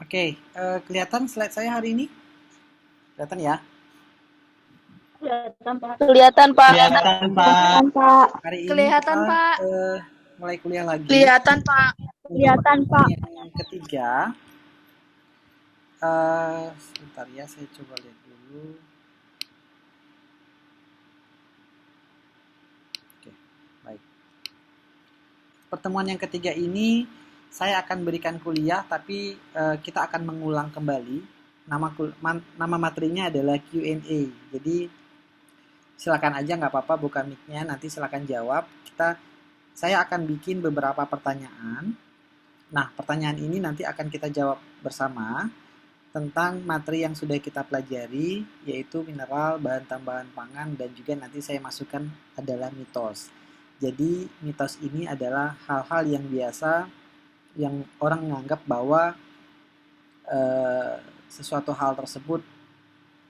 Oke, kelihatan slide saya hari ini? Kelihatan ya? Kelihatan, Pak. Kelihatan, Pak. Kelihatan, Pak. Kelihatan, Pak. Hari ini kita Kelihatan, Pak. mulai kuliah lagi Kelihatan, Pak. untuk Kelihatan, pertemuan Pak. yang ketiga. Sebentar ya, saya coba lihat dulu. Oke, baik. Pertemuan yang ketiga ini saya akan berikan kuliah, tapi kita akan mengulang kembali. Nama materinya adalah Q&A. Jadi silakan aja, nggak apa-apa, buka mic-nya, nanti silakan jawab. Saya akan bikin beberapa pertanyaan. Nah, pertanyaan ini nanti akan kita jawab bersama tentang materi yang sudah kita pelajari, yaitu mineral, bahan tambahan pangan, dan juga nanti saya masukkan adalah mitos. Jadi, mitos ini adalah hal-hal yang biasa yang orang menganggap bahwa sesuatu hal tersebut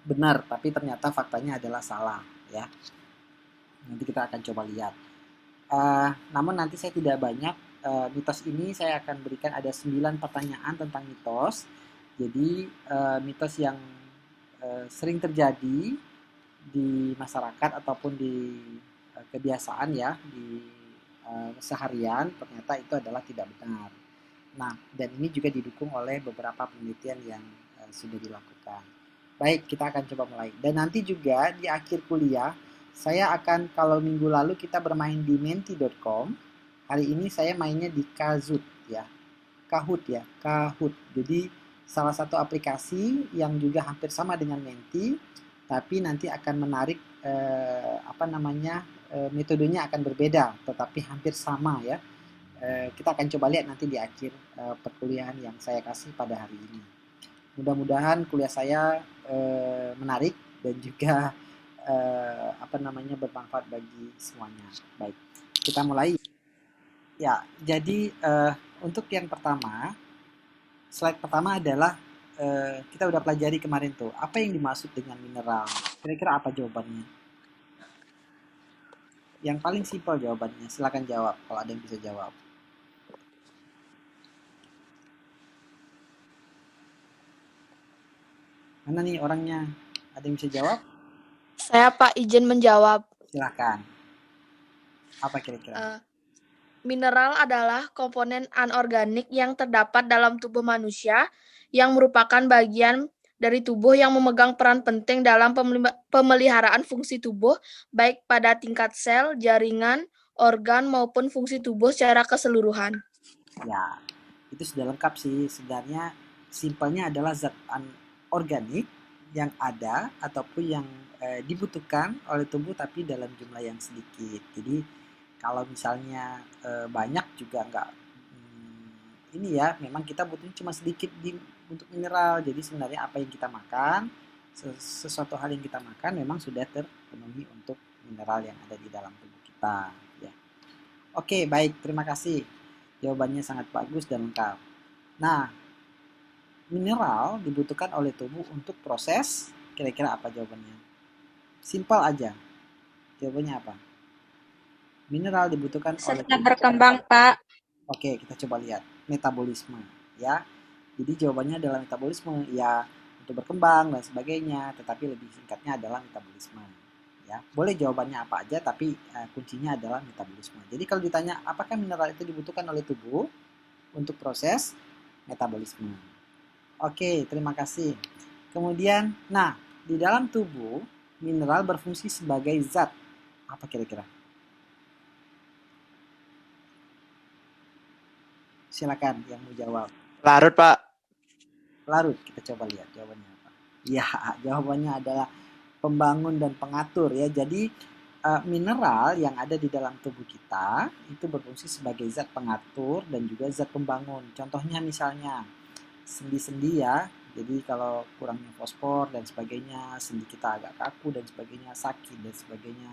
benar, tapi ternyata faktanya adalah salah, ya. Nanti kita akan coba lihat. Namun nanti saya tidak banyak. Mitos ini saya akan berikan ada 9 pertanyaan tentang mitos. Jadi mitos yang sering terjadi di masyarakat ataupun di kebiasaan ya, di seharian, ternyata itu adalah tidak benar. Nah, dan ini juga didukung oleh beberapa penelitian yang sudah dilakukan. Baik, kita akan coba mulai. Dan nanti juga di akhir kuliah, saya akan, kalau minggu lalu kita bermain di menti.com, hari ini saya mainnya di Kahoot ya. Kahoot ya, Kahoot. Jadi salah satu aplikasi yang juga hampir sama dengan Menti, tapi nanti akan menarik metodenya akan berbeda, tetapi hampir sama ya. Kita akan coba lihat nanti di akhir perkuliahan yang saya kasih pada hari ini. Mudah-mudahan kuliah saya menarik dan juga bermanfaat bagi semuanya. Baik, kita mulai. Ya, jadi untuk yang pertama, slide pertama adalah kita udah pelajari kemarin tuh, apa yang dimaksud dengan mineral. Kira-kira apa jawabannya? Yang paling simpel jawabannya, silakan jawab kalau ada yang bisa jawab. Mana nih orangnya? Ada yang bisa jawab? Saya, Pak, izin menjawab. Silakan. Apa kira-kira? Mineral adalah komponen anorganik yang terdapat dalam tubuh manusia yang merupakan bagian dari tubuh yang memegang peran penting dalam pemeliharaan fungsi tubuh, baik pada tingkat sel, jaringan, organ, maupun fungsi tubuh secara keseluruhan. Ya, itu sudah lengkap sih. Sebenarnya simpelnya adalah zat anorganik yang ada ataupun yang dibutuhkan oleh tubuh tapi dalam jumlah yang sedikit. Jadi kalau misalnya banyak juga nggak ini ya, memang kita butuhnya cuma sedikit untuk mineral. Jadi sebenarnya apa yang kita makan, sesuatu hal yang kita makan memang sudah terpenuhi untuk mineral yang ada di dalam tubuh kita. Ya. Oke, baik, terima kasih. Jawabannya sangat bagus dan lengkap. Nah, mineral dibutuhkan oleh tubuh untuk proses, kira-kira apa jawabannya? Simpel aja. Jawabannya apa? Mineral dibutuhkan oleh Serta tubuh. berkembang, Pak. Oke, kita coba lihat. Metabolisme, ya. Jadi jawabannya adalah metabolisme, ya, untuk berkembang dan sebagainya, tetapi lebih singkatnya adalah metabolisme. Ya, boleh jawabannya apa aja, tapi kuncinya adalah metabolisme. Jadi kalau ditanya apakah mineral itu dibutuhkan oleh tubuh untuk proses metabolisme. Oke, terima kasih. Kemudian, nah, di dalam tubuh mineral berfungsi sebagai zat. Apa kira-kira? Silakan yang mau jawab. Larut, Pak. Larut, kita coba lihat jawabannya apa. Ya, jawabannya adalah pembangun dan pengatur ya. Jadi mineral yang ada di dalam tubuh kita itu berfungsi sebagai zat pengatur dan juga zat pembangun. Contohnya misalnya sendi-sendi ya. Jadi kalau kurangnya fosfor dan sebagainya, sendi kita agak kaku dan sebagainya, sakit dan sebagainya.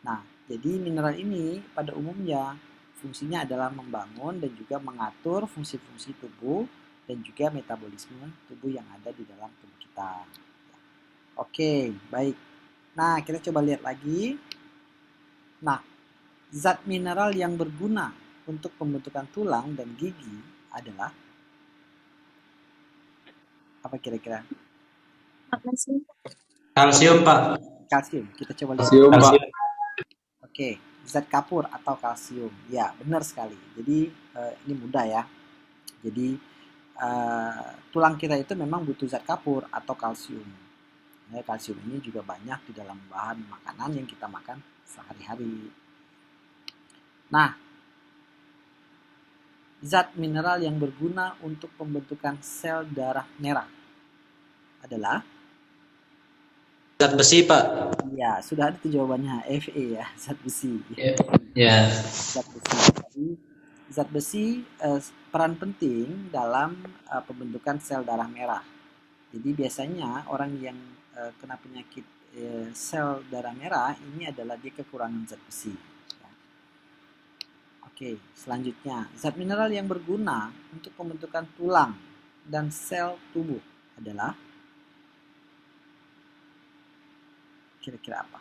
Nah, jadi mineral ini pada umumnya fungsinya adalah membangun dan juga mengatur fungsi-fungsi tubuh dan juga metabolisme tubuh yang ada di dalam tubuh kita. Oke, baik. Nah, kita coba lihat lagi. Nah, zat mineral yang berguna untuk pembentukan tulang dan gigi adalah Apa kira-kira? Kalsium, Pak. Kalsium. Kita coba lihat. Kalsium, Pak. Oke, zat kapur atau kalsium. Ya, benar sekali. Jadi ini mudah ya. Jadi tulang kita itu memang butuh zat kapur atau kalsium. Ya, kalsium ini juga banyak di dalam bahan makanan yang kita makan sehari-hari. Nah, zat mineral yang berguna untuk pembentukan sel darah merah adalah? Zat besi, Pak. Ya, sudah ada tuh jawabannya. Fe ya, zat besi. Ya. Zat besi. Jadi, zat besi peran penting dalam pembentukan sel darah merah. Jadi biasanya orang yang kena penyakit sel darah merah ini adalah dia kekurangan zat besi. Ya. Oke, selanjutnya zat mineral yang berguna untuk pembentukan tulang dan sel tubuh adalah kira-kira apa?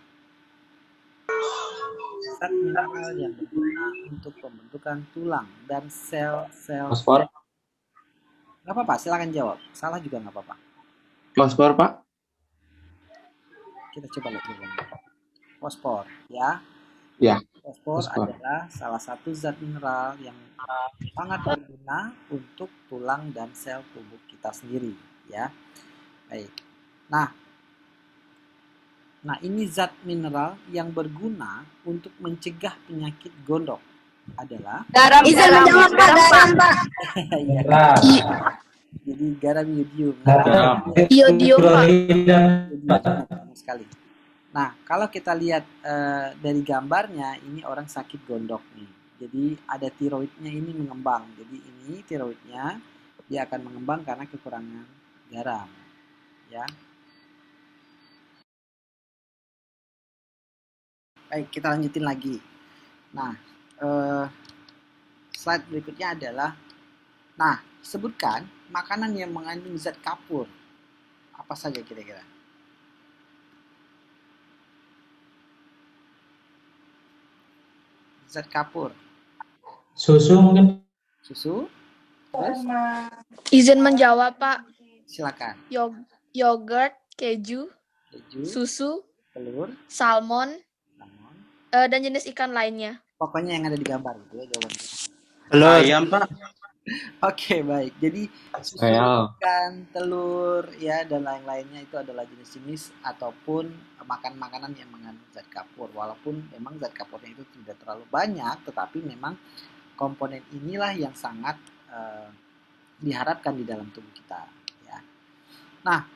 Zat mineral yang berguna untuk pembentukan tulang dan sel-sel. Fosfor. Nggak apa-apa, silakan jawab. Salah juga nggak apa-apa. Fosfor, Pak. Kita coba lihat jawabannya. Fosfor, ya. Ya. Fosfor Fosfor. adalah salah satu zat mineral yang sangat berguna untuk tulang dan sel tubuh kita sendiri, ya. Baik. Nah, ini zat mineral yang berguna untuk mencegah penyakit gondok adalah Garam. Izin menjawab Pak. Garam Pak. ya, jadi garam yodium. Garam. Iodium, Pak. Benar sekali. Nah, kalau kita lihat dari gambarnya, ini orang sakit gondok nih. Jadi ada tiroidnya ini mengembang. Jadi ini tiroidnya dia akan mengembang karena kekurangan garam, ya. Baik, kita lanjutin lagi. Nah, slide berikutnya adalah, nah, sebutkan makanan yang mengandung zat kapur. Apa saja kira-kira? Zat kapur. Susu mungkin. Susu. Terus? Izin menjawab, Pak. Silakan. Yogurt, keju, Keju, susu, telur, salmon, salmon. dan jenis ikan lainnya. Pokoknya yang ada di gambar itu ya jawabannya. Ayam, Pak. Oke, baik. Jadi susu, Ayam. ikan, telur, ya dan lain-lainnya itu adalah jenis-jenis ataupun makanan yang mengandung zat kapur. Walaupun memang zat kapurnya itu tidak terlalu banyak, tetapi memang komponen inilah yang sangat diharapkan di dalam tubuh kita. Ya. Nah,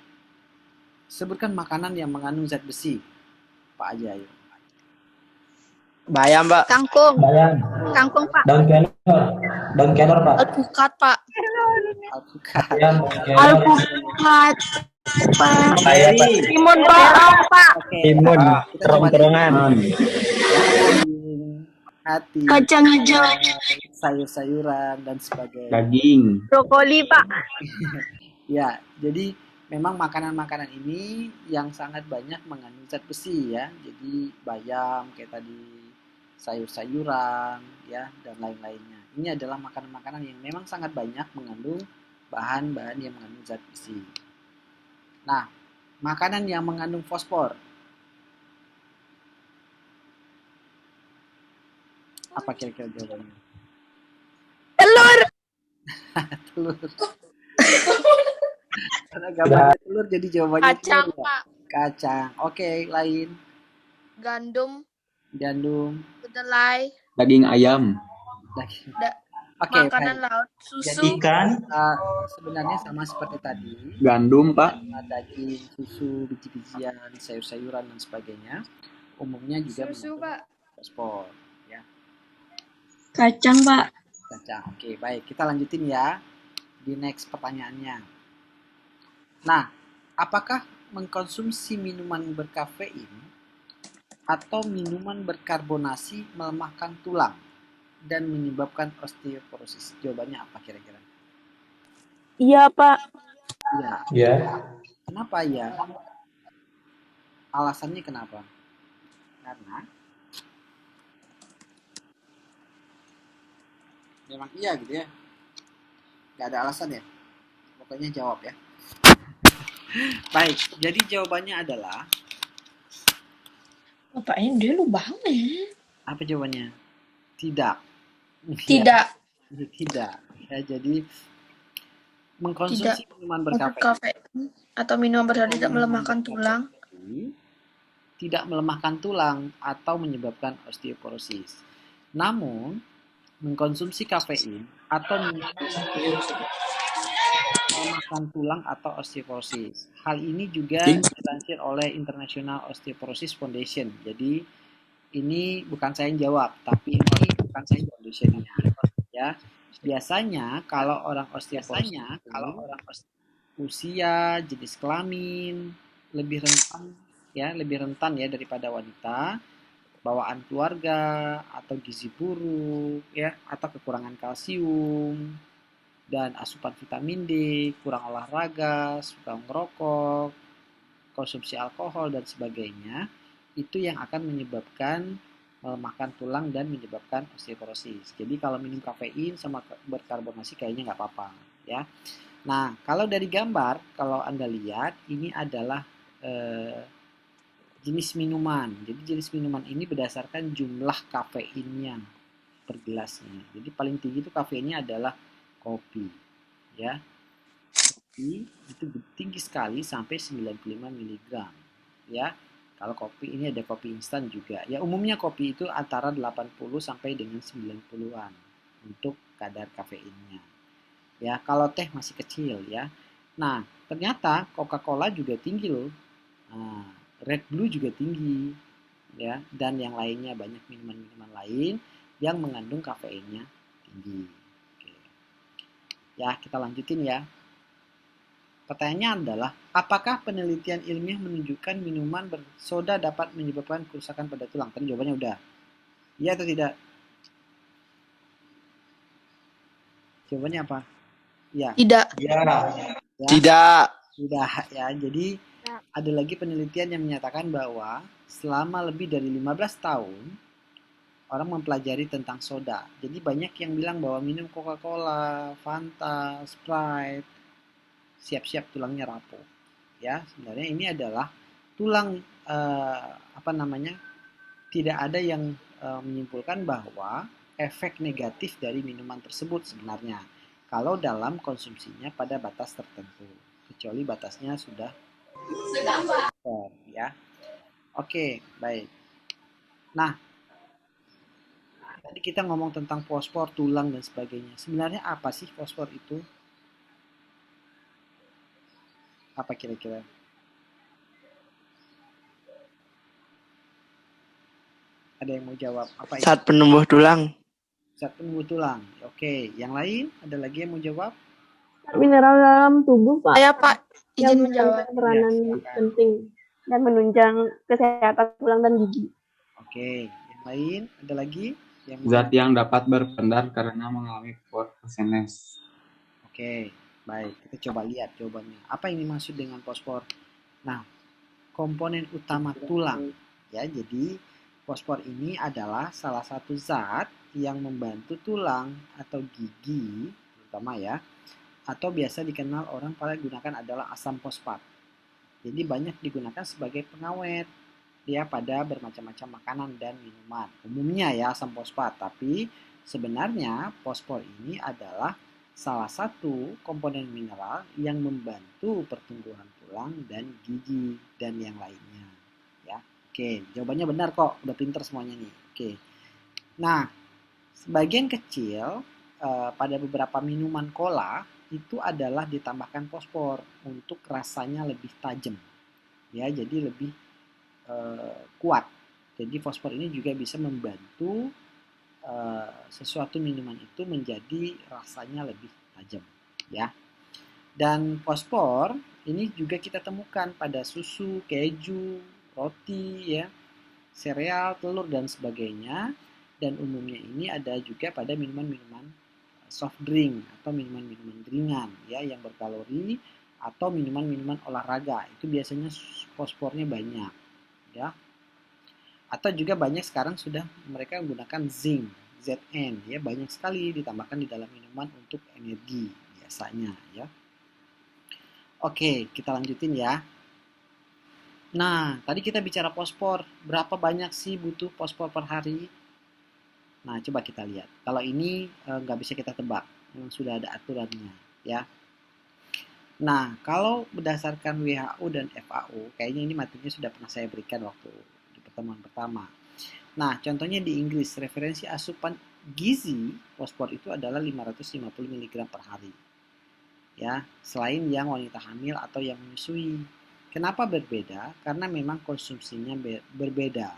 sebutkan makanan yang mengandung zat besi, Pak Aja, ayo. Bayam, Pak. Kangkung. Bayam. Kangkung Pak. Daun kelor, Pak. Alpukat, Pak. Alpukat. Ayam, Alpukat. Pak. Beri. Timun Pak. Oke. Timun. Kita coba Terong-terongan. Hati, Kacang hijau. sayur-sayuran dan sebagainya. Daging. Brokoli Pak. Ya, jadi memang makanan-makanan ini yang sangat banyak mengandung zat besi ya. Jadi bayam kayak tadi, sayur-sayuran ya dan lain-lainnya. Ini adalah makanan-makanan yang memang sangat banyak mengandung bahan-bahan yang mengandung zat besi. Nah, makanan yang mengandung fosfor. Apa kira-kira jawabannya? Telur. Telur. Karena gambarnya telur jadi jawabannya Kacang, telur, ya? Pak. Kacang. Oke, lain. Gandum, Gandum. kedelai, Daging ayam. Daging. Da- Oke, makanan baik. laut, Jadi susu. Ikan. sebenarnya sama seperti tadi. Gandum, Pak. Daging, susu, biji-bijian, sayur-sayuran dan sebagainya. Umumnya juga Susu, mengandung Pak. fosfor. Ya, Kacang Pak. kacang. Oke, baik. Kita lanjutin ya di next pertanyaannya. Nah, apakah mengkonsumsi minuman berkafein atau minuman berkarbonasi melemahkan tulang dan menyebabkan osteoporosis? Jawabannya apa kira-kira? Iya Pak. Iya. Ya. Kenapa ya? Alasannya kenapa? Karena memang iya gitu ya. Gak ada alasan ya. Pokoknya jawab ya. Baik, jadi jawabannya adalah Bapaknya dia lu banget. apa jawabannya? Tidak. Ya, Tidak, tidak. Ya, jadi tidak mengkonsumsi minuman berkafein berkafein atau minuman bersoda tidak melemahkan tulang. tidak melemahkan tulang atau menyebabkan osteoporosis. Namun, mengkonsumsi kafein atau minuman melemahkan tulang atau osteoporosis. Hal ini juga dilansir oleh International Osteoporosis Foundation. Jadi, ini bukan saya yang jawab, tapi ini bukan saya foundationnya. Ya, biasanya kalau orang osteoporosis usia, jenis kelamin lebih rentan ya daripada wanita, bawaan keluarga atau gizi buruk ya atau kekurangan kalsium dan asupan vitamin D, kurang olahraga, suka ngerokok, konsumsi alkohol dan sebagainya, itu yang akan menyebabkan melemahkan tulang dan menyebabkan osteoporosis. Jadi kalau minum kafein sama berkarbonasi kayaknya nggak apa-apa ya. Nah, kalau dari gambar, kalau Anda lihat, ini adalah jenis minuman. Jadi jenis minuman ini berdasarkan jumlah kafeinnya per gelasnya. Jadi paling tinggi itu kafeinnya adalah kopi. Ya, kopi itu tinggi sekali sampai 95 mg. Ya, kalau kopi ini ada kopi instan juga. Ya, umumnya kopi itu antara 80 sampai dengan 90-an untuk kadar kafeinnya. Ya, kalau teh masih kecil ya. Nah, ternyata Coca-Cola juga tinggi loh. Nah, Red Blue juga tinggi ya, dan yang lainnya banyak minuman-minuman lain yang mengandung kafeinnya tinggi. Oke. Ya, kita lanjutin ya. Pertanyaannya adalah, apakah penelitian ilmiah menunjukkan minuman bersoda dapat menyebabkan kerusakan pada tulang? Tadi jawabannya udah. Iya atau tidak? Jawabannya apa? Iya. Tidak. Ya. Ya. Tidak. Sudah ya. Jadi ada lagi penelitian yang menyatakan bahwa selama lebih dari 15 tahun orang mempelajari tentang soda. Jadi banyak yang bilang bahwa minum Coca-Cola, Fanta, Sprite siap-siap tulangnya rapuh. Ya, sebenarnya ini adalah tulang tidak ada yang menyimpulkan bahwa efek negatif dari minuman tersebut sebenarnya kalau dalam konsumsinya pada batas tertentu, kecuali batasnya sudah ya. Oke, baik. Nah, tadi kita ngomong tentang fosfor, tulang dan sebagainya. Sebenarnya apa sih fosfor itu? Apa kira-kira? Ada yang mau jawab? Apa itu? Saat penumbuh tulang. Zat penumbuh tulang. Oke, yang lain ada lagi yang mau jawab? Mineral dalam tubuh, Pak. Saya Pak Yang izin menjawab. memainkan peranan silakan. penting dan menunjang kesehatan tulang dan gigi. Oke, yang lain ada lagi? Zat yang dapat berpendar karena mengalami fosforesensi. Oke, baik. Kita coba lihat jawabannya. Apa yang dimaksud dengan fosfor? Nah, komponen utama tulang. Ya, jadi fosfor ini adalah salah satu zat yang membantu tulang atau gigi, terutama ya, atau biasa dikenal orang pada gunakan adalah asam fosfat. Jadi banyak digunakan sebagai pengawet ya pada bermacam-macam makanan dan minuman. Umumnya ya asam fosfat, tapi sebenarnya fosfor ini adalah salah satu komponen mineral yang membantu pertumbuhan tulang dan gigi dan yang lainnya. Ya, oke, jawabannya benar kok, udah pinter semuanya nih. Oke, nah sebagian kecil pada beberapa minuman cola itu adalah ditambahkan fosfor untuk rasanya lebih tajam, ya, jadi lebih kuat. Jadi fosfor ini juga bisa membantu sesuatu minuman itu menjadi rasanya lebih tajam, ya. Dan fosfor ini juga kita temukan pada susu, keju, roti, ya, sereal, telur dan sebagainya. Dan umumnya ini ada juga pada minuman-minuman soft drink atau minuman-minuman ringan, ya, yang berkalori atau minuman-minuman olahraga. Itu biasanya fosfornya banyak, ya. Atau juga banyak sekarang sudah mereka menggunakan zinc, Zn, ya, banyak sekali ditambahkan di dalam minuman untuk energi biasanya, ya. Oke, kita lanjutin ya. Nah, tadi kita bicara fosfor. Berapa banyak sih butuh fosfor per hari? Nah, coba kita lihat. Kalau ini nggak bisa kita tebak. Memang sudah ada aturannya, ya. Nah, kalau berdasarkan WHO dan FAO, kayaknya ini materinya sudah pernah saya berikan waktu di pertemuan pertama. Nah, contohnya di Inggris, referensi asupan gizi fosfor itu adalah 550 mg per hari. Ya, selain yang wanita hamil atau yang menyusui. Kenapa berbeda? Karena memang konsumsinya berbeda.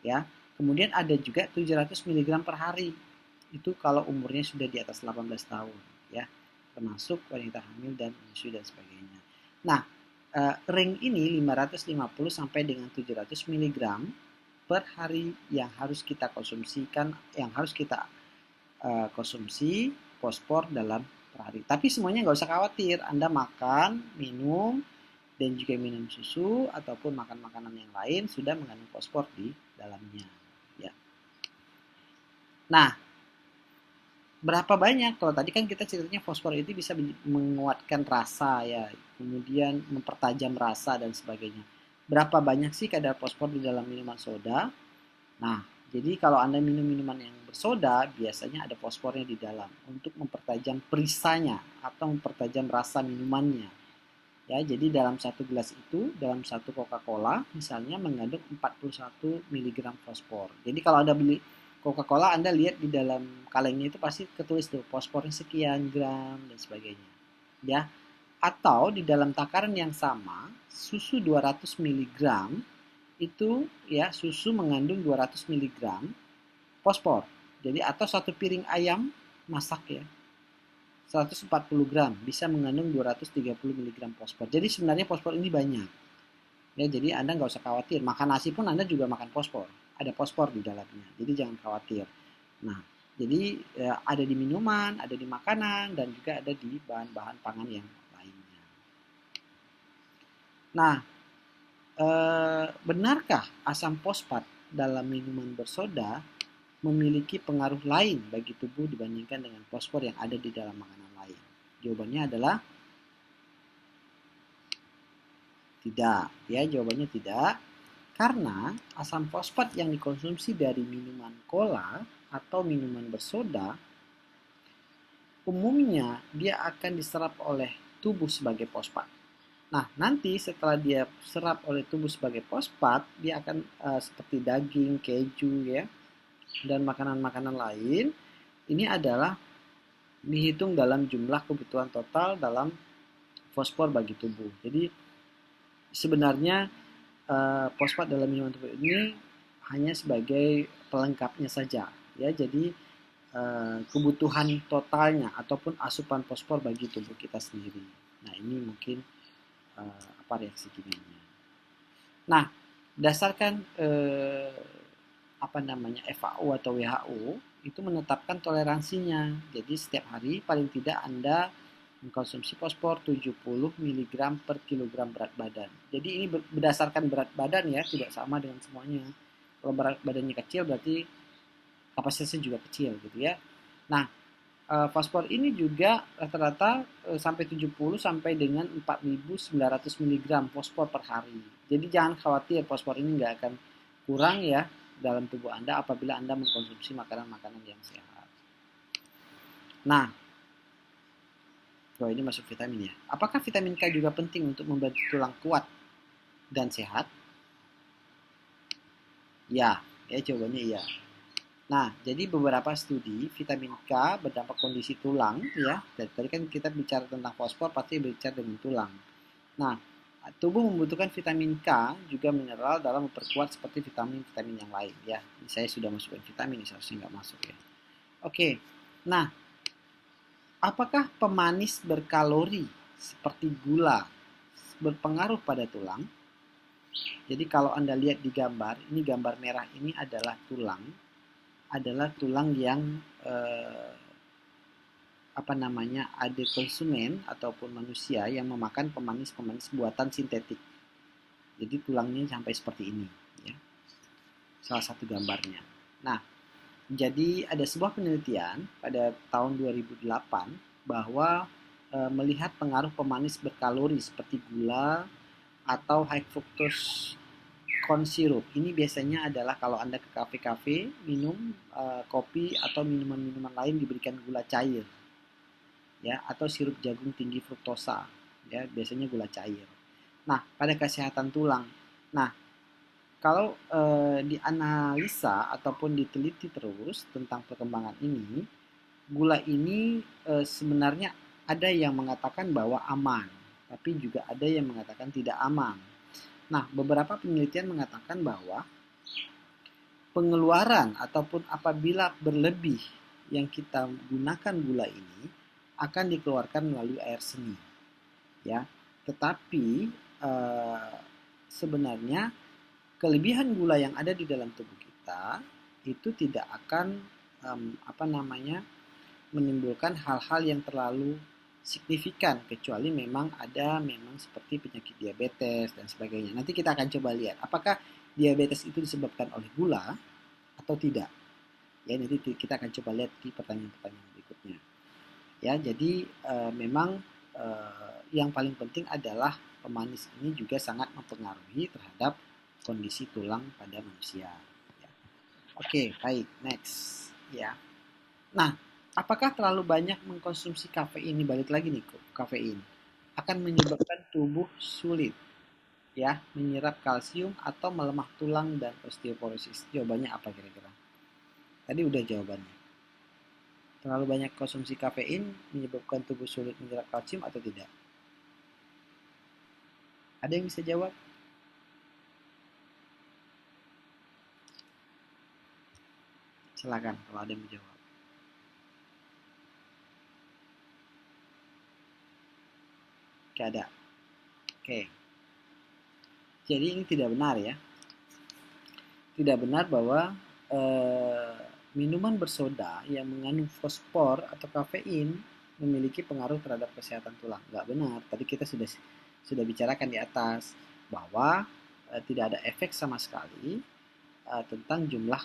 Ya. Kemudian ada juga 700 mg per hari. Itu kalau umurnya sudah di atas 18 tahun, ya. Termasuk wanita hamil dan menyusui dan sebagainya. Nah, ring ini 550 sampai dengan 700 mg per hari yang harus kita konsumsikan, yang harus kita konsumsi fosfor dalam per hari. Tapi semuanya nggak usah khawatir, Anda makan, minum, dan juga minum susu ataupun makan makanan yang lain sudah mengandung fosfor di dalamnya. Ya. Nah, berapa banyak? Kalau tadi kan kita ceritanya fosfor itu bisa menguatkan rasa ya, kemudian mempertajam rasa dan sebagainya. Berapa banyak sih kadar fosfor di dalam minuman soda? Nah, jadi kalau Anda minum minuman yang bersoda, biasanya ada fosfornya di dalam untuk mempertajam perisanya atau mempertajam rasa minumannya. Ya, jadi dalam satu gelas itu, dalam satu Coca-Cola misalnya mengandung 41 mg fosfor. Jadi kalau Anda beli Coca-Cola, Anda lihat di dalam kalengnya itu pasti ketulis tuh fosfornya sekian gram dan sebagainya. Ya. Atau di dalam takaran yang sama, susu 200 mg itu ya susu mengandung 200 mg fosfor. Jadi atau satu piring ayam masak ya 140 gram bisa mengandung 230 mg fosfor. Jadi sebenarnya fosfor ini banyak. Ya, jadi Anda nggak usah khawatir. Makan nasi pun Anda juga makan fosfor. Ada fosfor di dalamnya. Jadi jangan khawatir. Nah, jadi ya, ada di minuman, ada di makanan, dan juga ada di bahan-bahan pangan yang lainnya. Nah, benarkah asam fosfat dalam minuman bersoda memiliki pengaruh lain bagi tubuh dibandingkan dengan fosfor yang ada di dalam makanan lain? Jawabannya adalah tidak. Ya, jawabannya tidak. Karena asam fosfat yang dikonsumsi dari minuman cola atau minuman bersoda umumnya dia akan diserap oleh tubuh sebagai fosfat. Nah, nanti setelah dia serap oleh tubuh sebagai fosfat, dia akan seperti daging, keju ya, dan makanan-makanan lain, ini adalah dihitung dalam jumlah kebutuhan total dalam fosfor bagi tubuh. Jadi sebenarnya fosfat dalam minuman tubuh ini hanya sebagai pelengkapnya saja ya. Jadi kebutuhan totalnya ataupun asupan fosfor bagi tubuh kita sendiri. Nah, ini mungkin reaksi kimianya. Nah, berdasarkan FAO atau WHO itu menetapkan toleransinya. Jadi setiap hari paling tidak Anda mengkonsumsi fosfor 70 mg per kilogram berat badan. Jadi ini berdasarkan berat badan ya, tidak sama dengan semuanya. Kalau berat badannya kecil berarti kapasitasnya juga kecil gitu ya. Nah, fosfor ini juga rata-rata sampai 70 sampai dengan 4.900 mg fosfor per hari. Jadi jangan khawatir, fosfor ini nggak akan kurang ya dalam tubuh Anda apabila Anda mengkonsumsi makanan-makanan yang sehat. Nah, ini masuk vitamin ya. Apakah vitamin K juga penting untuk membantu tulang kuat dan sehat? Ya, jawabannya iya. Nah, jadi beberapa studi vitamin K berdampak kondisi tulang ya. Tadi kan kita bicara tentang fosfor, pasti bicara dengan tulang. Nah, tubuh membutuhkan vitamin K juga mineral dalam memperkuat seperti vitamin-vitamin yang lain ya. Saya sudah masukkan vitamin, seharusnya nggak masuk ya. Oke, nah apakah pemanis berkalori seperti gula berpengaruh pada tulang? Jadi kalau Anda lihat di gambar, ini gambar merah ini adalah tulang yang ada konsumen ataupun manusia yang memakan pemanis-pemanis buatan sintetik. Jadi tulangnya sampai seperti ini ya. Salah satu gambarnya. Nah, jadi ada sebuah penelitian pada tahun 2008 bahwa melihat pengaruh pemanis berkalori seperti gula atau high fructose corn syrup. Ini biasanya adalah kalau Anda ke kafe-kafe minum kopi atau minuman-minuman lain diberikan gula cair, ya, atau sirup jagung tinggi fruktosa, ya, biasanya gula cair. Nah, pada kesehatan tulang. Nah, kalau dianalisa ataupun diteliti terus tentang perkembangan ini, gula ini sebenarnya ada yang mengatakan bahwa aman, tapi juga ada yang mengatakan tidak aman. Nah, beberapa penelitian mengatakan bahwa pengeluaran ataupun apabila berlebih yang kita gunakan gula ini akan dikeluarkan melalui air seni, ya. Tetapi sebenarnya kelebihan gula yang ada di dalam tubuh kita itu tidak akan menimbulkan hal-hal yang terlalu signifikan, kecuali memang seperti penyakit diabetes dan sebagainya. Nanti kita akan coba lihat apakah diabetes itu disebabkan oleh gula atau tidak. Ya, nanti kita akan coba lihat di pertanyaan-pertanyaan berikutnya. Ya, jadi memang yang paling penting adalah pemanis ini juga sangat mempengaruhi terhadap kondisi tulang pada manusia. Ya. Oke, baik, next. Ya. Nah, apakah terlalu banyak mengkonsumsi kafein, ini balik lagi nih ke kafein, akan menyebabkan tubuh sulit, ya, menyerap kalsium atau melemah tulang dan osteoporosis? Jawabannya apa kira-kira? Tadi udah jawabannya. Terlalu banyak konsumsi kafein menyebabkan tubuh sulit menyerap kalsium atau tidak? Ada yang bisa jawab? Silakan kalau ada yang menjawab. Oke, ada. Oke. Jadi ini tidak benar, ya. Tidak benar bahwa minuman bersoda yang mengandung fosfor atau kafein memiliki pengaruh terhadap kesehatan tulang. Nggak benar. Tadi kita sudah bicarakan di atas bahwa tidak ada efek sama sekali tentang jumlah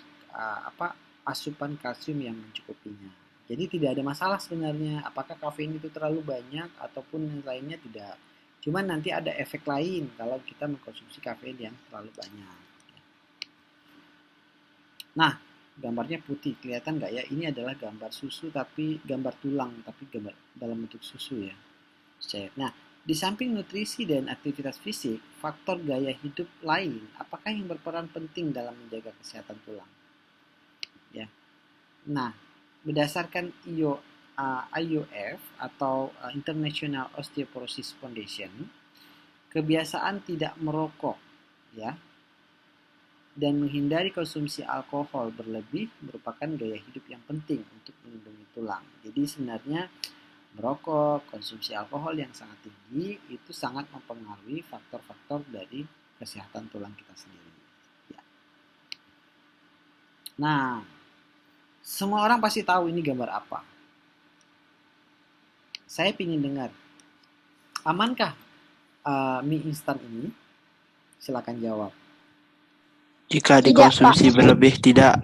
asupan kalsium yang mencukupinya. Jadi tidak ada masalah sebenarnya apakah kafein itu terlalu banyak ataupun yang lainnya, tidak. Cuman nanti ada efek lain kalau kita mengkonsumsi kafein yang terlalu banyak. Nah, gambarnya putih, kelihatan nggak ya? Ini adalah gambar susu tapi gambar tulang, tapi gambar dalam bentuk susu, ya. Nah, di samping nutrisi dan aktivitas fisik, faktor gaya hidup lain, apakah yang berperan penting dalam menjaga kesehatan tulang? Ya. Nah, berdasarkan IOF atau International Osteoporosis Foundation, kebiasaan tidak merokok, ya, dan menghindari konsumsi alkohol berlebih merupakan gaya hidup yang penting untuk melindungi tulang. Jadi sebenarnya merokok, konsumsi alkohol yang sangat tinggi itu sangat mempengaruhi faktor-faktor dari kesehatan tulang kita sendiri. Ya. Nah, semua orang pasti tahu ini gambar apa. Saya ingin dengar, amankah mie instan ini? Silakan jawab. Jika dikonsumsi berlebih, tidak.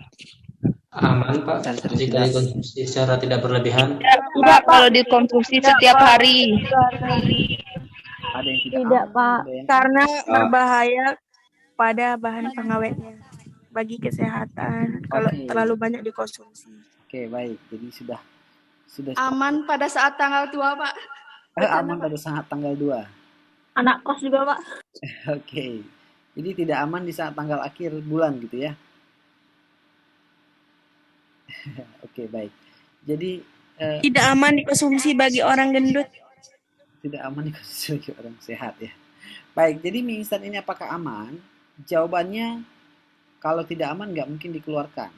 Aman, Pak, jika dikonsumsi secara tidak berlebihan. Enggak, kalau dikonsumsi setiap hari. Ada yang Tidak, Pak. Karena berbahaya pada bahan pengawetnya bagi kesehatan kalau terlalu banyak dikonsumsi. Oke, baik. Jadi sudah Aman pada saat tanggal tua, Pak. aman pada saat tanggal 2. Anak kos juga, Pak. Oke. Jadi tidak aman di saat tanggal akhir bulan gitu, ya. Oke, baik. Jadi Tidak aman dikonsumsi bagi orang gendut. tidak aman dikonsumsi bagi orang sehat, ya. Baik, jadi mie instan ini apakah aman? Jawabannya, kalau tidak aman nggak mungkin dikeluarkan.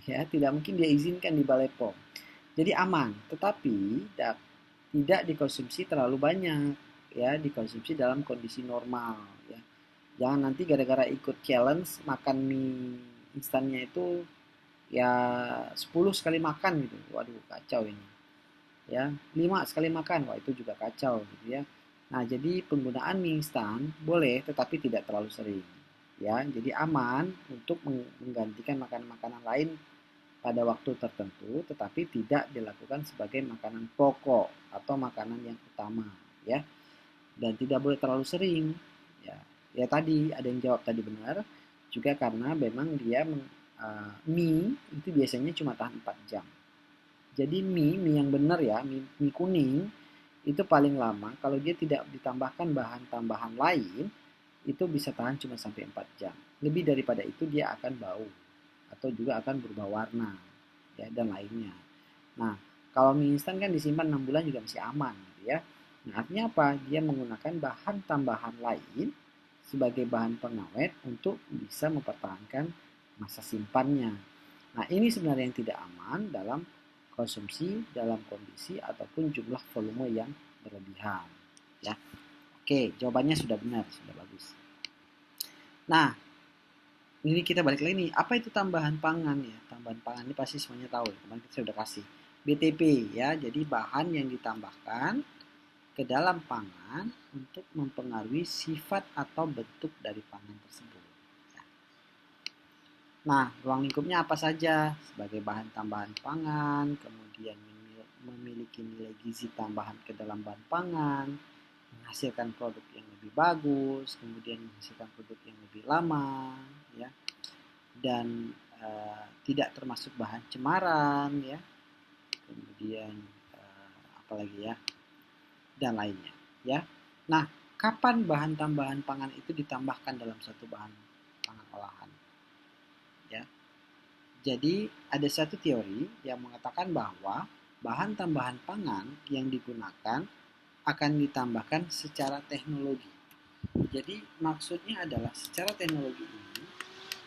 Ya, tidak mungkin dia izinkan di Balai POM. Jadi aman, tetapi tidak dikonsumsi terlalu banyak, ya, dikonsumsi dalam kondisi normal, ya. Jangan nanti gara-gara ikut challenge makan mie instannya itu ya 10 sekali makan gitu. Waduh, kacau ini. Ya, 5 sekali makan, wah itu juga kacau gitu, ya. Nah, jadi penggunaan mie instan boleh tetapi tidak terlalu sering, ya. Jadi aman untuk menggantikan makanan-makanan lain pada waktu tertentu, tetapi tidak dilakukan sebagai makanan pokok atau makanan yang utama, ya. Dan tidak boleh terlalu sering, ya. Ya tadi ada yang jawab tadi benar, juga karena memang dia mie itu biasanya cuma tahan 4 jam. Jadi mie yang benar ya, mie kuning itu paling lama kalau dia tidak ditambahkan bahan tambahan lain itu bisa tahan cuma sampai 4 jam. Lebih daripada itu dia akan bau atau juga akan berubah warna, ya, dan lainnya. Nah, kalau mie instan kan disimpan 6 bulan juga masih aman, gitu ya. Nah, artinya apa? Dia menggunakan bahan tambahan lain sebagai bahan pengawet untuk bisa mempertahankan masa simpannya. Nah, ini sebenarnya yang tidak aman dalam konsumsi dalam kondisi ataupun jumlah volume yang berlebihan, ya. Oke, jawabannya sudah benar, sudah bagus. Nah, ini kita balik lagi nih, apa itu tambahan pangan ya? Tambahan pangan ini pasti semuanya tahu, kemarin kita sudah kasih BTP ya, jadi bahan yang ditambahkan ke dalam pangan untuk mempengaruhi sifat atau bentuk dari pangan tersebut. Nah, ruang lingkupnya apa saja? Sebagai bahan tambahan pangan, kemudian memiliki nilai gizi tambahan ke dalam bahan pangan, menghasilkan produk yang lebih bagus, kemudian menghasilkan produk yang lebih lama, ya, dan tidak termasuk bahan cemaran, ya, kemudian apalagi ya, dan lainnya, ya. Nah, kapan bahan tambahan pangan itu ditambahkan dalam satu bahan pangan olahan? Ya. Jadi ada satu teori yang mengatakan bahwa bahan tambahan pangan yang digunakan akan ditambahkan secara teknologi. Jadi maksudnya adalah secara teknologi ini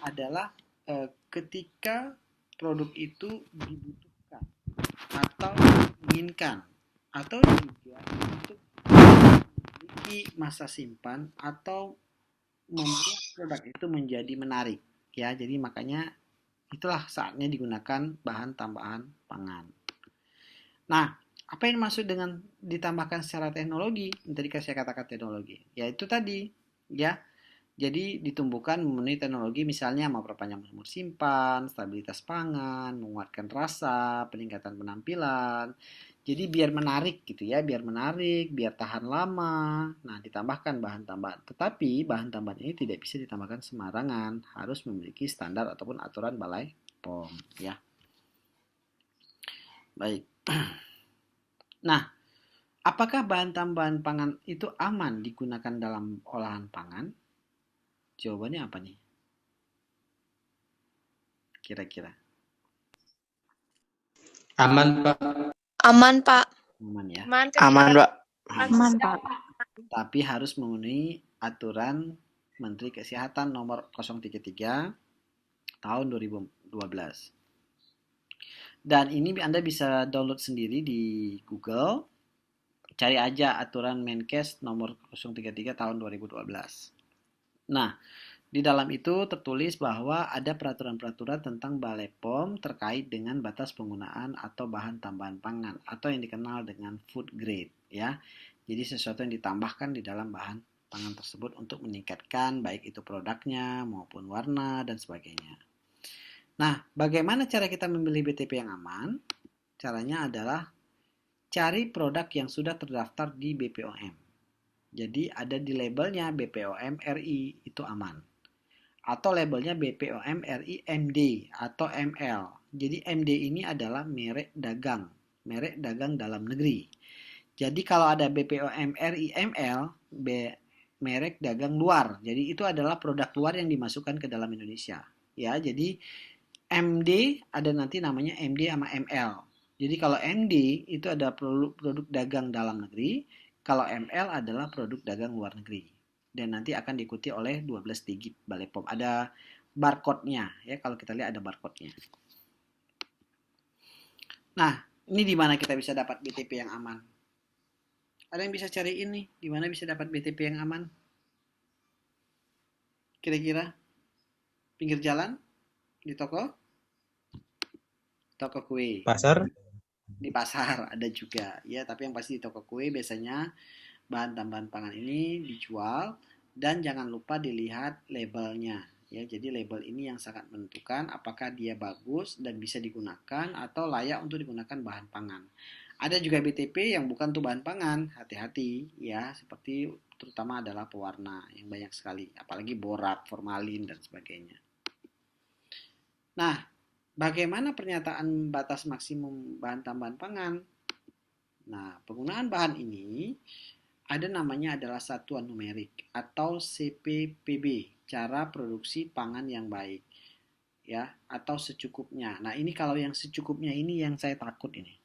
adalah ketika produk itu dibutuhkan atau diinginkan atau juga untuk memiliki masa simpan atau membuat produk itu menjadi menarik. Ya, jadi makanya itulah saatnya digunakan bahan tambahan pangan. Nah, apa yang maksud dengan ditambahkan secara teknologi? Tadi saya katakan teknologi. Ya itu tadi, ya. Jadi ditumbuhkan memenuhi teknologi misalnya memperpanjang umur simpan, stabilitas pangan, menguatkan rasa, peningkatan penampilan. Jadi biar menarik gitu ya, biar menarik, biar tahan lama. Nah, ditambahkan bahan tambahan. Tetapi bahan tambahan ini tidak bisa ditambahkan sembarangan, harus memiliki standar ataupun aturan Balai POM, ya. Baik. Nah, apakah bahan tambahan pangan itu aman digunakan dalam olahan pangan? Jawabannya apa nih? Kira-kira. Aman, Pak. Aman, Pak. Aman ya. Aman, Pak. Aman, Pak. Tapi harus memenuhi aturan Menteri Kesehatan nomor 033 tahun 2012. Dan ini Anda bisa download sendiri di Google. Cari aja aturan Menkes nomor 033 tahun 2012. Nah, di dalam itu tertulis bahwa ada peraturan-peraturan tentang Balai POM terkait dengan batas penggunaan atau bahan tambahan pangan atau yang dikenal dengan food grade, ya. Jadi sesuatu yang ditambahkan di dalam bahan pangan tersebut untuk meningkatkan baik itu produknya maupun warna dan sebagainya. Nah, bagaimana cara kita memilih BTP yang aman? Caranya adalah cari produk yang sudah terdaftar di BPOM. Jadi ada di labelnya BPOM RI, itu aman. Atau labelnya BPOM RI MD atau ML. Jadi MD ini adalah merek dagang dalam negeri. Jadi kalau ada BPOM RI ML, merek dagang luar. Jadi itu adalah produk luar yang dimasukkan ke dalam Indonesia. Ya, jadi MD ada nanti namanya MD sama ML. Jadi kalau MD itu ada produk dagang dalam negeri, kalau ML adalah produk dagang luar negeri. Dan nanti akan diikuti oleh 12 digit Balai POM. Ada barcode-nya ya, kalau kita lihat ada barcode-nya. Nah, ini di mana kita bisa dapat BTP yang aman? Ada yang bisa cari ini? Di mana bisa dapat BTP yang aman? Kira-kira? Pinggir jalan? Di toko? Toko kue. Pasar? Di pasar ada juga ya, tapi yang pasti di toko kue biasanya bahan tambahan pangan ini dijual. Dan jangan lupa dilihat labelnya Ya, jadi label ini yang sangat menentukan apakah dia bagus dan bisa digunakan atau layak untuk digunakan bahan pangan. Ada juga BTP yang bukan untuk bahan pangan, hati-hati ya, seperti terutama adalah pewarna yang banyak sekali, apalagi borat, formalin dan sebagainya. Nah, bagaimana pernyataan batas maksimum bahan tambahan pangan? Nah, penggunaan bahan ini ada namanya adalah satuan numerik atau CPPB, cara produksi pangan yang baik, ya, atau secukupnya. Nah, ini kalau yang secukupnya ini yang saya takut ini,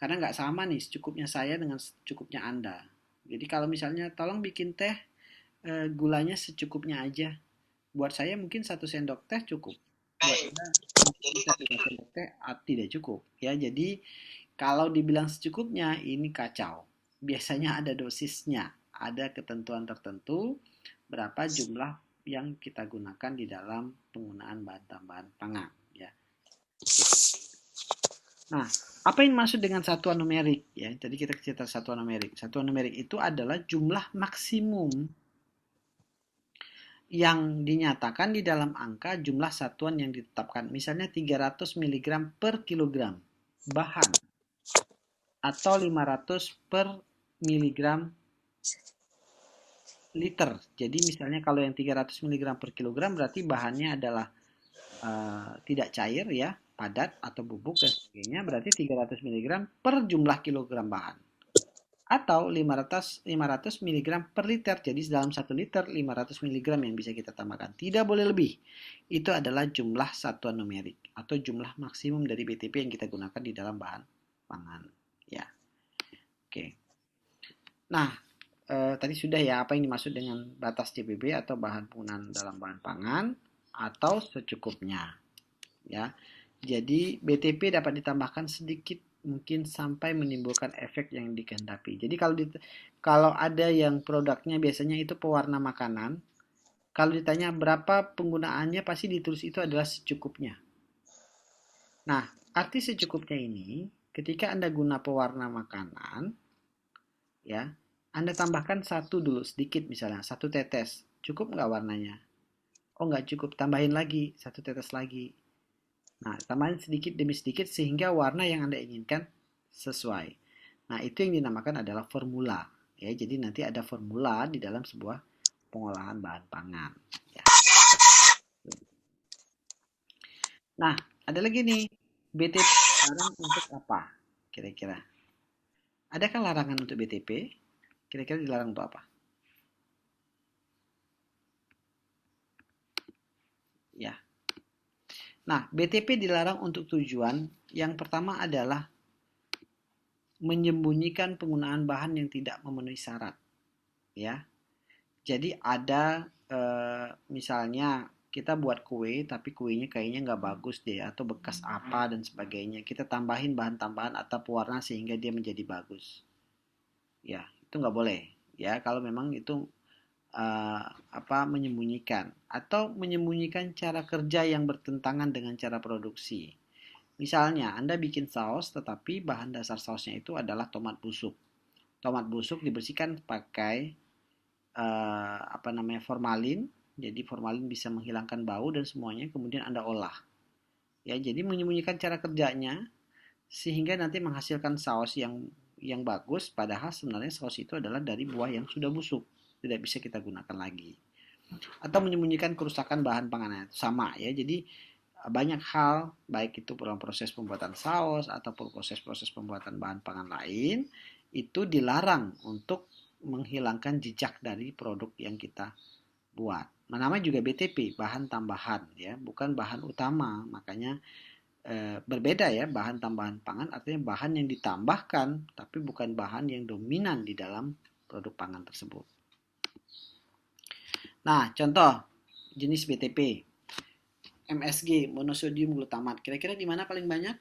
karena nggak sama nih secukupnya saya dengan secukupnya Anda. Jadi kalau misalnya tolong bikin teh gulanya secukupnya aja, buat saya mungkin 1 sendok teh cukup, buat Anda mungkin 1 sendok teh tidak cukup, ya. Jadi kalau dibilang secukupnya ini kacau. Biasanya ada dosisnya, ada ketentuan tertentu berapa jumlah yang kita gunakan di dalam penggunaan bahan tambahan pangan, ya. Nah, apa yang maksud dengan satuan numerik, ya? Jadi kita cerita satuan numerik. Satuan numerik itu adalah jumlah maksimum yang dinyatakan di dalam angka jumlah satuan yang ditetapkan. Misalnya 300 mg per kilogram bahan atau 500 per miligram liter. Jadi misalnya kalau yang 300 mg per kilogram berarti bahannya adalah tidak cair, ya, padat atau bubuk dan sebagainya, berarti 300 mg per jumlah kilogram bahan. Atau 500 mg per liter. Jadi dalam 1 liter 500 mg yang bisa kita tambahkan. Tidak boleh lebih. Itu adalah jumlah satuan numerik atau jumlah maksimum dari BTP yang kita gunakan di dalam bahan pangan, ya. Oke. Nah, tadi sudah ya apa yang dimaksud dengan batas CPB atau bahan penggunaan dalam bahan pangan atau secukupnya, ya. Jadi BTP dapat ditambahkan sedikit mungkin sampai menimbulkan efek yang dikehendaki. Jadi kalau ada yang produknya biasanya itu pewarna makanan, kalau ditanya berapa penggunaannya pasti ditulis itu adalah secukupnya. Nah, arti secukupnya ini ketika Anda guna pewarna makanan, ya, Anda tambahkan 1 dulu sedikit, misalnya 1 tetes, cukup nggak warnanya? Oh, nggak cukup, tambahin lagi 1 tetes lagi. Nah, tambahin sedikit demi sedikit sehingga warna yang Anda inginkan sesuai. Nah, itu yang dinamakan adalah formula, ya. Jadi nanti ada formula di dalam sebuah pengolahan bahan pangan, ya. Nah, ada lagi nih, BTP dilarang untuk apa? Kira-kira adakah larangan untuk BTP? Kira-kira dilarang untuk apa? Ya. Nah, BTP dilarang untuk tujuan yang pertama adalah menyembunyikan penggunaan bahan yang tidak memenuhi syarat, ya. Jadi ada misalnya kita buat kue tapi kuenya kayaknya nggak bagus deh atau bekas apa dan sebagainya. Kita tambahin bahan tambahan atau pewarna sehingga dia menjadi bagus. Ya, itu nggak boleh, ya, kalau memang itu menyembunyikan atau menyembunyikan cara kerja yang bertentangan dengan cara produksi. Misalnya Anda bikin saus tetapi bahan dasar sausnya itu adalah tomat busuk. Tomat busuk dibersihkan pakai formalin. Jadi formalin bisa menghilangkan bau dan semuanya, kemudian Anda olah. Ya, jadi menyembunyikan cara kerjanya sehingga nanti menghasilkan saus yang bagus, padahal sebenarnya saus itu adalah dari buah yang sudah busuk, tidak bisa kita gunakan lagi. Atau menyembunyikan kerusakan bahan pangan, sama, ya. Jadi banyak hal, baik itu dalam proses pembuatan saus ataupun proses-proses pembuatan bahan pangan lain, itu dilarang untuk menghilangkan jejak dari produk yang kita buat. Namanya juga BTP, bahan tambahan, ya, bukan bahan utama. Makanya berbeda, ya, bahan tambahan pangan artinya bahan yang ditambahkan tapi bukan bahan yang dominan di dalam produk pangan tersebut. Nah, contoh jenis BTP, MSG, monosodium glutamat, kira-kira di mana paling banyak?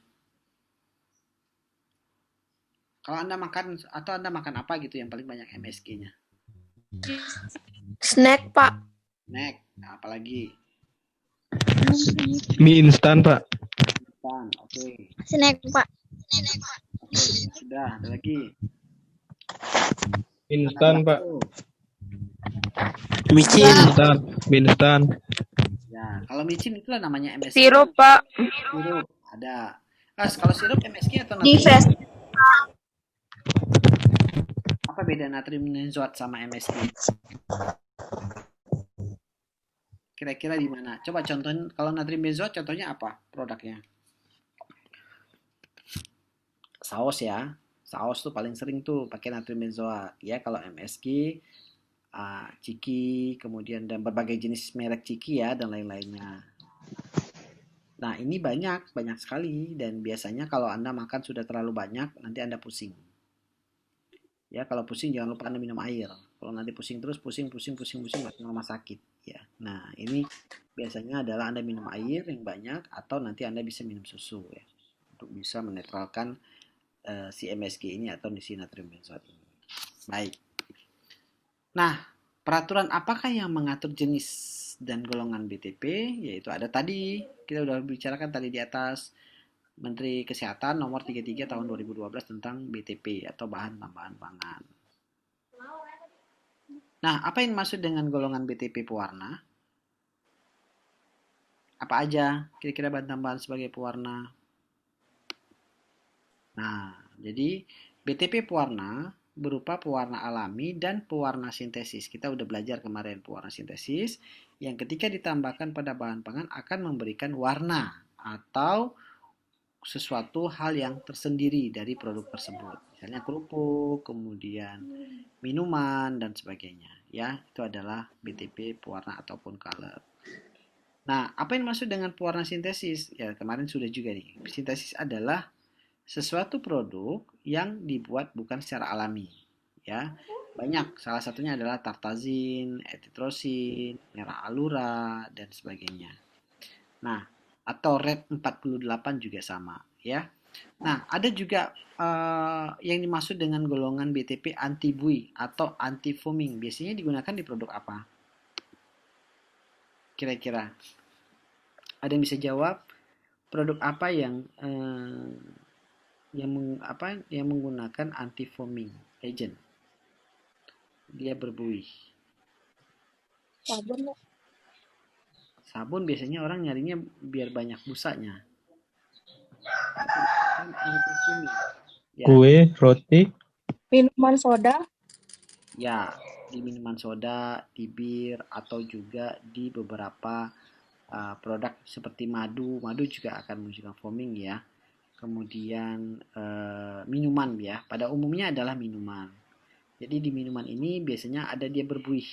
Kalau Anda makan atau Anda makan apa gitu yang paling banyak MSG-nya? Snack, Pak. Snack, nah, apalagi? Mie instan, Pak. Instan, oke. Snack, Pak. Oke, sudah, ada lagi. Instan, Pak. Micin. Mie instan. Kalau micin itulah namanya MSG. Sirup, Pak. Sirup ada. Kalau sirup MSG atau Di natrium? fest. Apa beda natrium benzoat sama MSG? Kira-kira di mana? Coba contohin kalau natrium benzoat contohnya apa produknya? Saus ya. Saus tuh paling sering tuh pakai natrium benzoat ya. Kalau MSG ciki, kemudian dan berbagai jenis merek ciki ya dan lain-lainnya. Nah, ini banyak sekali dan biasanya kalau Anda makan sudah terlalu banyak, nanti Anda pusing. Ya, kalau pusing jangan lupa Anda minum air. Kalau nanti pusing terus, pusing ke rumah sakit ya. Nah, ini biasanya adalah Anda minum air yang banyak atau nanti Anda bisa minum susu ya untuk bisa menetralkan si MSG ini atau si natrium benzoat ini. Baik. Nah, peraturan apakah yang mengatur jenis dan golongan BTP? Yaitu ada tadi, kita sudah bicarakan tadi di atas, Menteri Kesehatan nomor 33 tahun 2012 tentang BTP atau bahan tambahan pangan. Nah, apa yang dimaksud dengan golongan BTP pewarna? Apa aja kira-kira bahan tambahan sebagai pewarna? Nah, jadi BTP pewarna berupa pewarna alami dan pewarna sintesis. Kita udah belajar kemarin pewarna sintesis yang ketika ditambahkan pada bahan pangan akan memberikan warna atau sesuatu hal yang tersendiri dari produk tersebut. Misalnya kerupuk, kemudian minuman dan sebagainya. Ya, itu adalah BTP pewarna ataupun color. Nah, apa yang dimaksud dengan pewarna sintesis? Ya, kemarin sudah juga nih. Sintesis adalah sesuatu produk yang dibuat bukan secara alami, ya banyak. Salah satunya adalah tartazin, etitrosin, merah alura dan sebagainya. Nah, atau red 48 juga sama, ya. Nah, ada juga yang dimaksud dengan golongan BTP anti buih atau anti foaming. Biasanya digunakan di produk apa? Kira-kira ada yang bisa jawab? Produk apa yang menggunakan anti foaming agent? Dia berbuih. Sabun biasanya orang nyarinya biar banyak busanya. Anti foaming. Ya. Kue, roti, Minuman soda. Ya, di minuman soda, di bir atau juga di beberapa produk seperti madu. Madu juga akan menunjukkan foaming ya. Kemudian minuman ya, pada umumnya adalah minuman. Jadi di minuman ini biasanya ada dia berbuih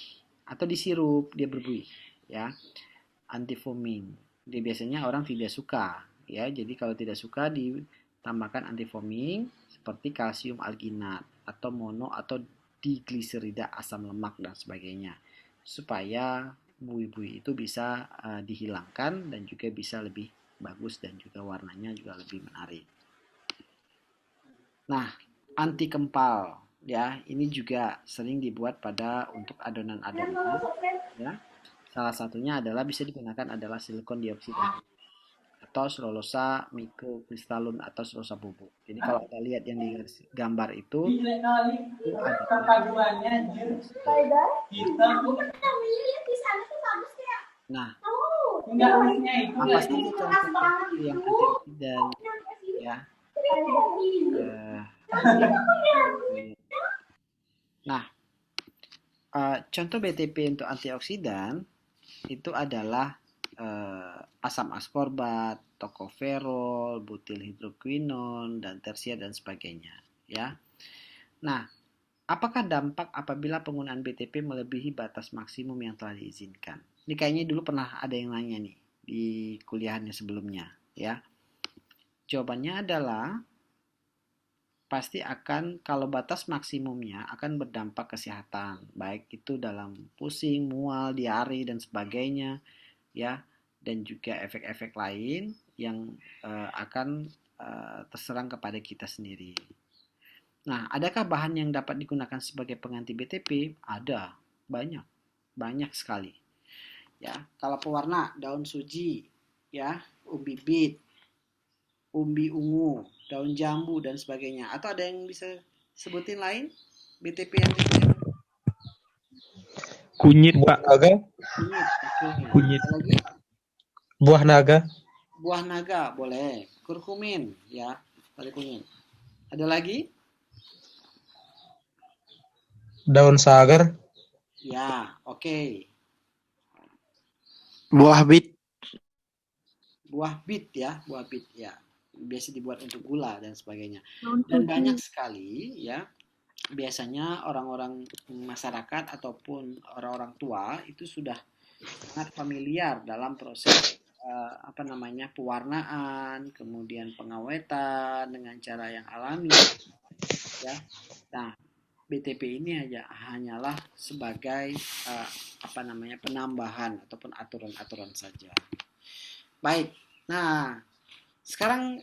atau di sirup dia berbuih ya. Anti foaming. Dia biasanya orang tidak suka ya. Jadi kalau tidak suka ditambahkan anti foaming seperti kalsium alginat atau mono atau digliserida asam lemak dan sebagainya supaya buih-buih itu bisa dihilangkan dan juga bisa lebih bagus dan juga warnanya juga lebih menarik. Nah, anti kempal ya, ini juga sering dibuat untuk adonan-adonan ya. Salah satunya adalah bisa digunakan adalah silikon dioksida atau selulosa mikrokristalun atau selulosa bubuk. Jadi kalau kita lihat yang di gambar itu nah, apa saja contoh yang antioksidan ya? Nah, contoh BTP untuk antioksidan itu adalah asam askorbat, tokoferol, butil hidroquinon, dan tersia dan sebagainya ya. Nah, apakah dampak apabila penggunaan BTP melebihi batas maksimum yang telah diizinkan? Ini kayaknya dulu pernah ada yang nanya nih di kuliahannya sebelumnya ya. Jawabannya adalah pasti akan, kalau batas maksimumnya akan berdampak kesehatan, baik itu dalam pusing, mual, diare dan sebagainya ya, dan juga efek-efek lain yang akan terserang kepada kita sendiri. Nah, adakah bahan yang dapat digunakan sebagai pengganti BTP? Ada, banyak sekali. Ya, kalau pewarna daun suji, ya, umbi bit, umbi ungu, daun jambu dan sebagainya. Atau ada yang bisa sebutin lain BTP yang digunakan? kunyit Pak. Kunyit, oke. Kunyit. Ada lagi? Buah naga, Buah naga boleh. Kurkumin ya, kurkumin. Ada lagi? daun sagar, Ya, oke. Buah bit. Buah bit ya, buah bit ya. Biasa dibuat untuk gula dan sebagainya. Daun Dan putih. banyak sekali ya, biasanya orang-orang masyarakat ataupun orang-orang tua itu sudah sangat familiar dalam proses apa namanya pewarnaan, kemudian pengawetan dengan cara yang alami ya. Nah, BTP ini hanyalah sebagai apa namanya penambahan ataupun aturan-aturan saja. Baik. Nah, sekarang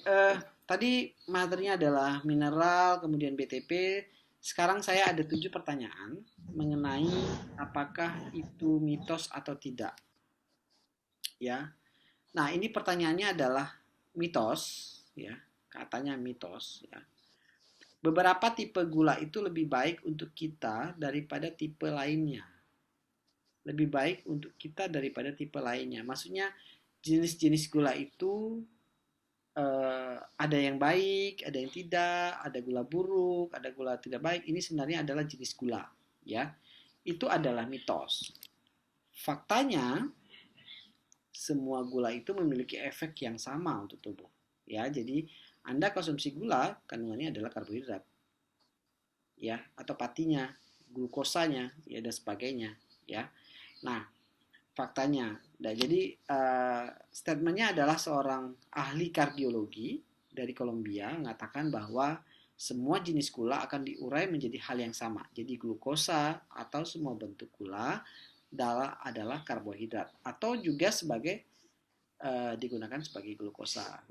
tadi materinya adalah mineral, kemudian BTP. Sekarang saya ada 7 pertanyaan mengenai apakah itu mitos atau tidak. Ya. Nah, ini pertanyaannya adalah mitos, ya. Katanya mitos, ya. Beberapa tipe gula itu lebih baik untuk kita daripada tipe lainnya. Lebih baik untuk kita daripada tipe lainnya. Maksudnya jenis-jenis gula itu ada yang baik, ada yang tidak, ada gula buruk, ada gula tidak baik. Ini sebenarnya adalah jenis gula, ya. Itu adalah mitos. Faktanya, semua gula itu memiliki efek yang sama untuk tubuh, ya. Jadi Anda konsumsi gula, kandungannya adalah karbohidrat, ya, atau patinya, glukosanya, ya, dan sebagainya, ya. Nah, faktanya. Nah, jadi statementnya adalah seorang ahli kardiologi dari Kolombia mengatakan bahwa semua jenis gula akan diurai menjadi hal yang sama. Jadi glukosa atau semua bentuk gula adalah karbohidrat atau juga sebagai digunakan sebagai glukosa,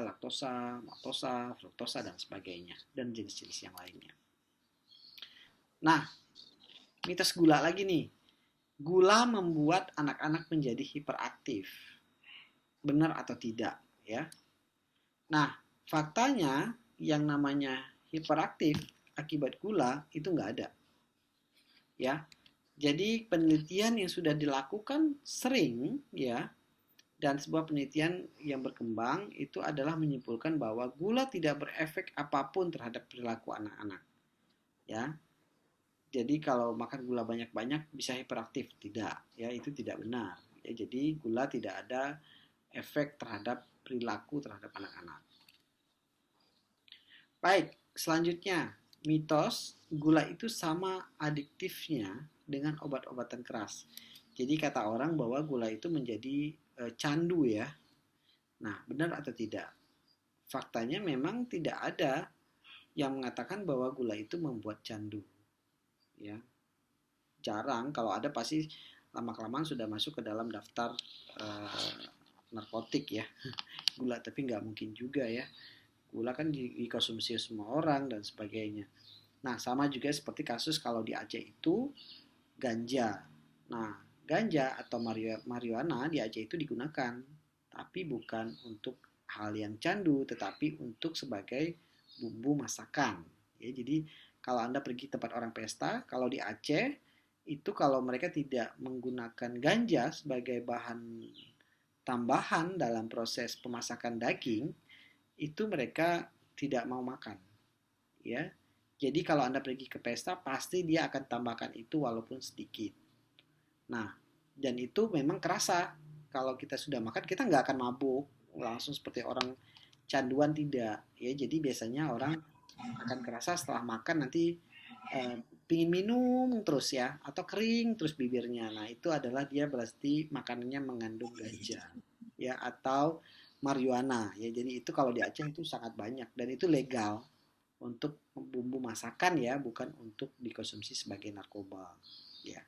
laktosa, maltosa, fruktosa dan sebagainya dan jenis-jenis yang lainnya. Nah, mitos gula lagi nih. Gula membuat anak-anak menjadi hiperaktif. Benar atau tidak, ya? Nah, faktanya yang namanya hiperaktif akibat gula itu nggak ada. Ya. Jadi penelitian yang sudah dilakukan sering, ya, dan sebuah penelitian yang berkembang itu adalah menyimpulkan bahwa gula tidak berefek apapun terhadap perilaku anak-anak. Ya. Jadi kalau makan gula banyak-banyak bisa hiperaktif, tidak, ya, itu tidak benar. Ya, jadi gula tidak ada efek terhadap perilaku terhadap anak-anak. Baik, selanjutnya mitos gula itu sama adiktifnya dengan obat-obatan keras. Jadi kata orang bahwa gula itu menjadi candu, ya. Nah, benar atau tidak? Faktanya memang tidak ada yang mengatakan bahwa gula itu membuat candu. Ya, jarang. Kalau ada pasti lama-kelamaan sudah masuk ke dalam daftar narkotik, ya, gula. Tapi nggak mungkin juga, ya, gula kan dikonsumsi semua orang dan sebagainya. Nah, sama juga seperti kasus kalau di Aceh itu ganja. Nah, ganja atau marijuana di Aceh itu digunakan, tapi bukan untuk hal yang candu, tetapi untuk sebagai bumbu masakan. Ya, jadi kalau Anda pergi tempat orang pesta, kalau di Aceh, itu kalau mereka tidak menggunakan ganja sebagai bahan tambahan dalam proses pemasakan daging, itu mereka tidak mau makan. Ya. Jadi kalau Anda pergi ke pesta, pasti dia akan tambahkan itu walaupun sedikit. Nah, dan itu memang kerasa. Kalau kita sudah makan, kita nggak akan mabuk. Langsung seperti orang canduan, tidak. Ya, jadi biasanya orang akan kerasa setelah makan nanti pingin minum terus, ya, atau kering terus bibirnya. Nah, itu adalah dia berarti makanannya mengandung ganja, ya, atau marijuana, ya. Jadi itu kalau di Aceh itu sangat banyak dan itu legal untuk bumbu masakan, ya, bukan untuk dikonsumsi sebagai narkoba, ya.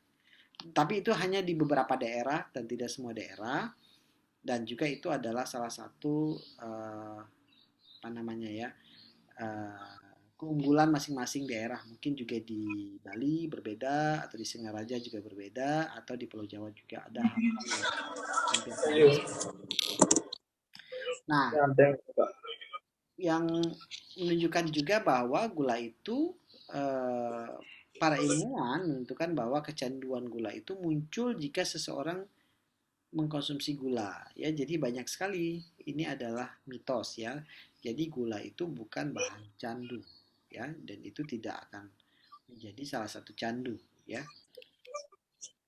Tapi itu hanya di beberapa daerah dan tidak semua daerah, dan juga itu adalah salah satu apa namanya, ya, keunggulan masing-masing daerah. Mungkin juga di Bali berbeda, atau di Singaraja juga berbeda, atau di Pulau Jawa juga ada hal-hal yang hampir sama. Nah, yang menunjukkan juga bahwa gula itu para ilmuwan menentukan bahwa kecanduan gula itu muncul jika seseorang mengkonsumsi gula ya. Jadi banyak sekali ini adalah mitos ya. Jadi gula itu bukan bahan candu ya, dan itu tidak akan menjadi salah satu candu ya.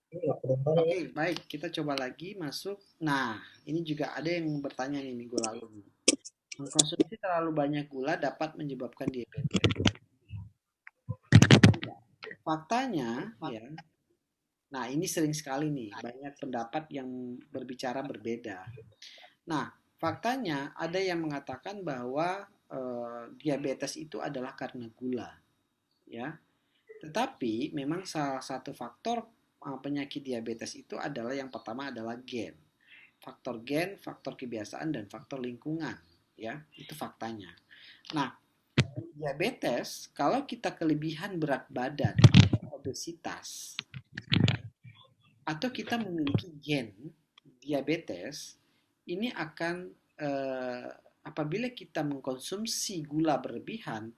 Oke, baik, kita coba lagi masuk. Nah, ini juga ada yang bertanya nih minggu lalu. Mengkonsumsi terlalu banyak gula dapat menyebabkan diabetes. Faktanya ya. Nah, ini sering sekali nih, banyak pendapat yang berbicara berbeda. Nah, faktanya ada yang mengatakan bahwa diabetes itu adalah karena gula, ya. Tetapi memang salah satu faktor penyakit diabetes itu adalah yang pertama adalah gen. Faktor gen, faktor kebiasaan, dan faktor lingkungan, ya. Itu faktanya. Nah, diabetes kalau kita kelebihan berat badan, obesitas, atau kita memiliki gen diabetes, ini akan apabila kita mengkonsumsi gula berlebihan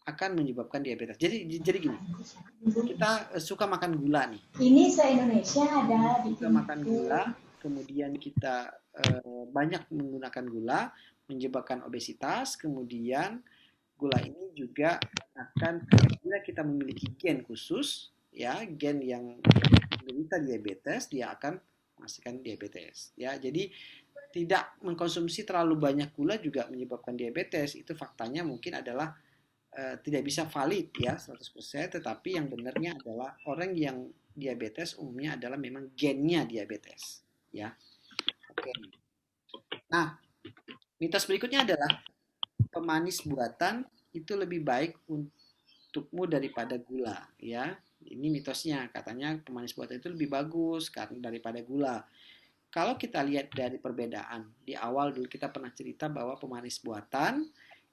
akan menyebabkan diabetes. Jadi gini, kita suka makan gula nih. Ini se-Indonesia ada di kita makan gula, kemudian kita banyak menggunakan gula, menyebabkan obesitas, kemudian gula ini juga akan, bila kita memiliki gen khusus, ya gen yang menderita diabetes, dia akan menghasilkan diabetes. Ya, jadi tidak mengkonsumsi terlalu banyak gula juga menyebabkan diabetes. Itu faktanya mungkin adalah tidak bisa valid ya 100%, tetapi yang benarnya adalah orang yang diabetes umumnya adalah memang gennya diabetes. Ya, oke. Nah, mitos berikutnya adalah pemanis buatan itu lebih baik untukmu daripada gula. Ya, ini mitosnya, katanya pemanis buatan itu lebih bagus karena daripada gula. Kalau kita lihat dari perbedaan, di awal dulu kita pernah cerita bahwa pemanis buatan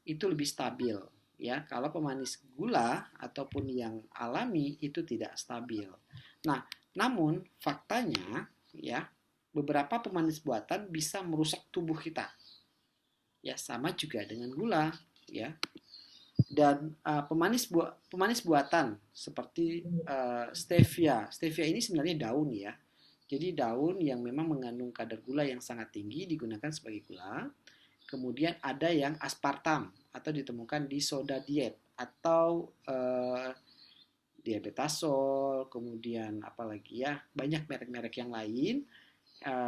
itu lebih stabil. Ya, kalau pemanis gula ataupun yang alami itu tidak stabil. Nah, namun faktanya ya, beberapa pemanis buatan bisa merusak tubuh kita. Ya, sama juga dengan gula, ya. Dan pemanis buatan seperti stevia. Stevia ini sebenarnya daun ya. Jadi daun yang memang mengandung kadar gula yang sangat tinggi digunakan sebagai gula. Kemudian ada yang aspartam atau ditemukan di soda diet atau diabetasol, kemudian apalagi ya, banyak merek-merek yang lain.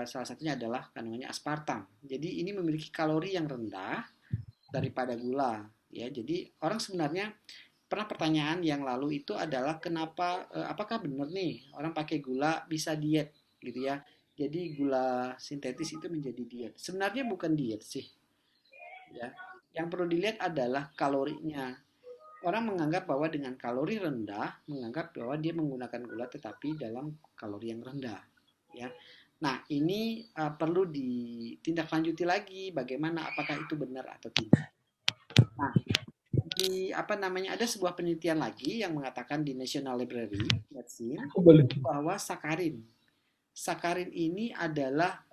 Salah satunya adalah kandungannya aspartam. Jadi ini memiliki kalori yang rendah daripada gula. Ya, jadi orang sebenarnya pernah pertanyaan yang lalu itu adalah kenapa, apakah benar nih orang pakai gula bisa diet gitu ya? Jadi gula sintetis itu menjadi diet. Sebenarnya bukan diet sih. Ya, yang perlu dilihat adalah kalorinya. Orang menganggap bahwa dengan kalori rendah, menganggap bahwa dia menggunakan gula tetapi dalam kalori yang rendah. Ya, nah ini perlu ditindaklanjuti lagi bagaimana apakah itu benar atau tidak. Nah, ada sebuah penelitian lagi yang mengatakan di National Library Medicine bahwa sakarin ini adalah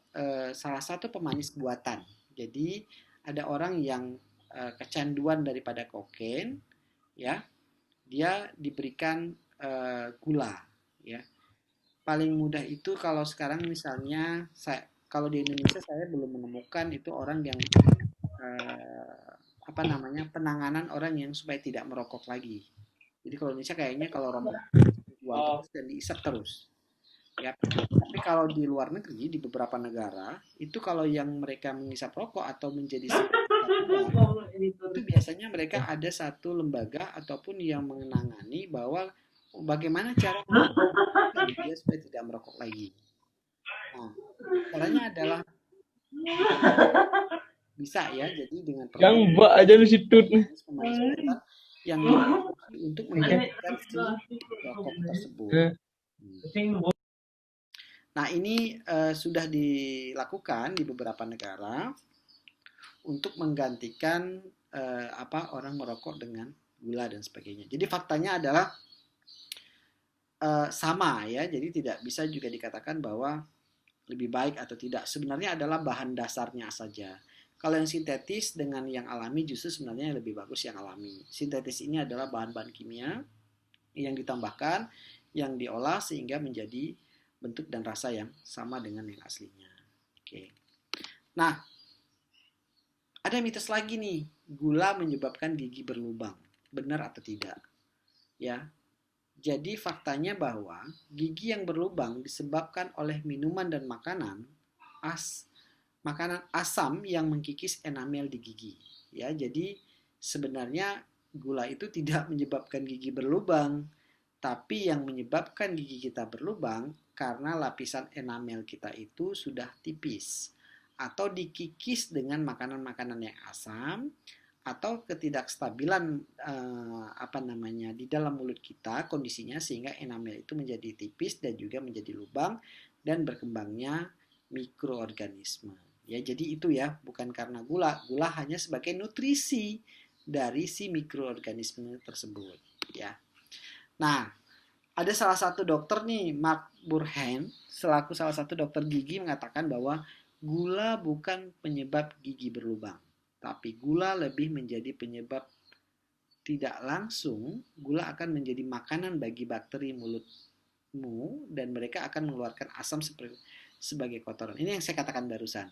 salah satu pemanis buatan. Jadi ada orang yang kecanduan daripada kokain, ya, dia diberikan gula, ya. Paling mudah itu kalau sekarang misalnya kalau di Indonesia saya belum menemukan itu orang yang penanganan orang yang supaya tidak merokok lagi. Jadi kalau Indonesia kayaknya kalau rokok dijual terus dan diisap terus. Ya. Tapi kalau di luar negeri, di beberapa negara, itu kalau yang mereka mengisap rokok atau menjadi itu biasanya mereka ada satu lembaga ataupun yang menangani bahwa bagaimana cara dia supaya tidak merokok lagi. Nah, caranya adalah bisa ya, jadi dengan yang mbak aja lu situ yang untuk menghentikan si rokok tersebut. Nah, ini sudah dilakukan di beberapa negara untuk menggantikan orang merokok dengan gula dan sebagainya. Jadi faktanya adalah sama ya, jadi tidak bisa juga dikatakan bahwa lebih baik atau tidak. Sebenarnya adalah bahan dasarnya saja. Kalau yang sintetis dengan yang alami justru sebenarnya lebih bagus yang alami. Sintetis ini adalah bahan-bahan kimia yang ditambahkan, yang diolah sehingga menjadi bentuk dan rasa yang sama dengan yang aslinya. Oke. Nah, ada mitos lagi nih, gula menyebabkan gigi berlubang. Benar atau tidak? Ya. Jadi faktanya bahwa gigi yang berlubang disebabkan oleh minuman dan makanan asam yang mengkikis enamel di gigi. Ya, jadi sebenarnya gula itu tidak menyebabkan gigi berlubang, tapi yang menyebabkan gigi kita berlubang karena lapisan enamel kita itu sudah tipis atau dikikis dengan makanan-makanan yang asam atau ketidakstabilan di dalam mulut kita kondisinya sehingga enamel itu menjadi tipis dan juga menjadi lubang dan berkembangnya mikroorganisme. Ya, jadi itu ya, bukan karena gula. Gula hanya sebagai nutrisi dari si mikroorganisme tersebut, ya. Nah, ada salah satu dokter nih, Mark Burhan, selaku salah satu dokter gigi mengatakan bahwa gula bukan penyebab gigi berlubang, tapi gula lebih menjadi penyebab tidak langsung. Gula akan menjadi makanan bagi bakteri mulutmu dan mereka akan mengeluarkan asam sebagai kotoran. Ini yang saya katakan barusan.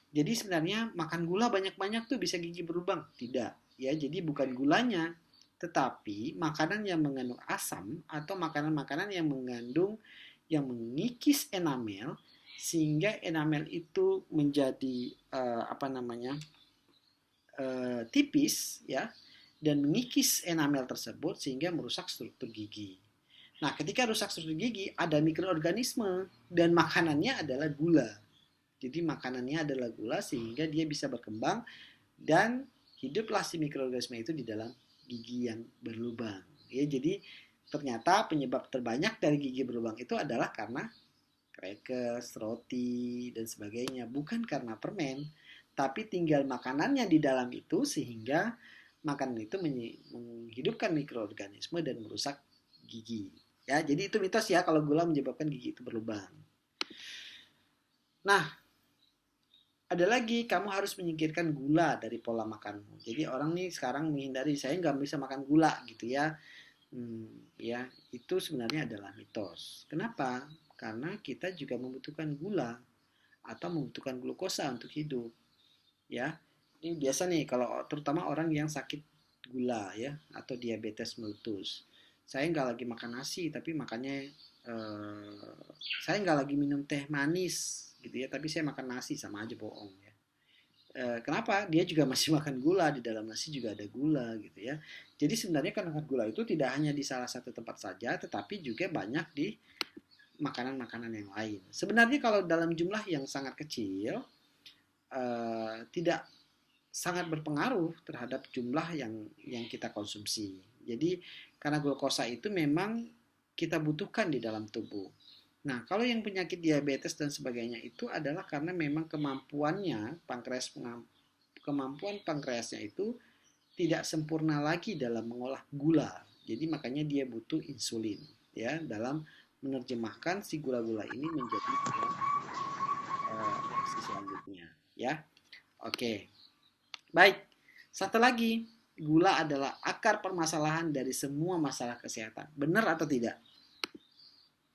Jadi sebenarnya makan gula banyak-banyak tuh bisa gigi berlubang? Tidak. Ya, jadi bukan gulanya, tetapi makanan yang mengandung asam atau makanan-makanan yang mengikis enamel sehingga enamel itu menjadi tipis, ya, dan mengikis enamel tersebut sehingga merusak struktur gigi. Nah, ketika rusak struktur gigi ada mikroorganisme dan makanannya adalah gula. Jadi makanannya adalah gula sehingga dia bisa berkembang dan hiduplah si mikroorganisme itu di dalam gigi yang berlubang. Ya, jadi ternyata penyebab terbanyak dari gigi berlubang itu adalah karena crackers, roti, dan sebagainya. Bukan karena permen, tapi tinggal makanannya di dalam itu sehingga makanan itu menghidupkan mikroorganisme dan merusak gigi. Ya, jadi itu mitos ya kalau gula menyebabkan gigi itu berlubang. Nah, ada lagi, kamu harus menyingkirkan gula dari pola makanmu. Jadi orang nih sekarang menghindari, saya nggak bisa makan gula gitu ya. Ya, itu sebenarnya adalah mitos. Kenapa? Karena kita juga membutuhkan gula atau membutuhkan glukosa untuk hidup. Ya, ini biasa nih kalau terutama orang yang sakit gula ya atau diabetes meletus. Saya nggak lagi makan nasi, tapi makannya saya nggak lagi minum teh manis gitu ya, tapi saya makan nasi, sama aja bohong ya. Kenapa? Dia juga masih makan gula, di dalam nasi juga ada gula gitu ya. Jadi sebenarnya kandungan gula itu tidak hanya di salah satu tempat saja, tetapi juga banyak di makanan-makanan yang lain. Sebenarnya kalau dalam jumlah yang sangat kecil, tidak sangat berpengaruh terhadap jumlah yang kita konsumsi. Jadi karena glukosa itu memang kita butuhkan di dalam tubuh. Nah, kalau yang penyakit diabetes dan sebagainya itu adalah karena memang kemampuan pankreasnya itu tidak sempurna lagi dalam mengolah gula. Jadi makanya dia butuh insulin ya dalam menerjemahkan si gula-gula ini menjadi reaksi selanjutnya ya. Oke. Baik. Satu lagi, gula adalah akar permasalahan dari semua masalah kesehatan. Benar atau tidak?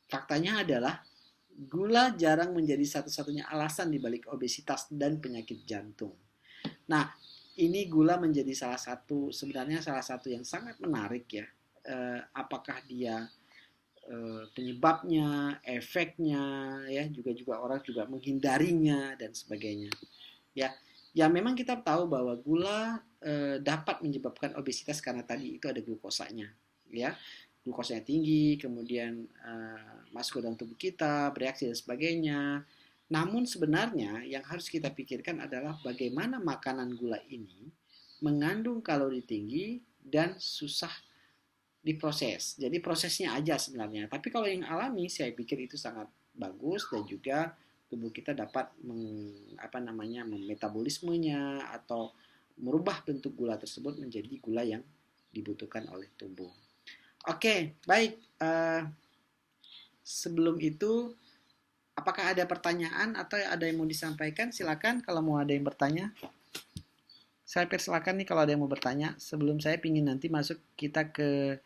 Faktanya adalah gula jarang menjadi satu-satunya alasan dibalik obesitas dan penyakit jantung. Nah, ini gula menjadi sebenarnya salah satu yang sangat menarik ya. Apakah dia penyebabnya, efeknya, ya juga orang juga menghindarinya dan sebagainya. Ya memang kita tahu bahwa gula dapat menyebabkan obesitas karena tadi itu ada glukosanya, ya. Glukosanya tinggi, kemudian masuk ke dalam tubuh kita, bereaksi dan sebagainya. Namun sebenarnya yang harus kita pikirkan adalah bagaimana makanan gula ini mengandung kalori tinggi dan susah diproses. Jadi prosesnya aja sebenarnya. Tapi kalau yang alami saya pikir itu sangat bagus dan juga tubuh kita dapat memetabolismenya atau merubah bentuk gula tersebut menjadi gula yang dibutuhkan oleh tubuh. Oke, baik. Sebelum itu, apakah ada pertanyaan atau ada yang mau disampaikan? Silakan kalau mau ada yang bertanya. Saya persilakan nih kalau ada yang mau bertanya. Sebelum saya pingin nanti masuk kita ke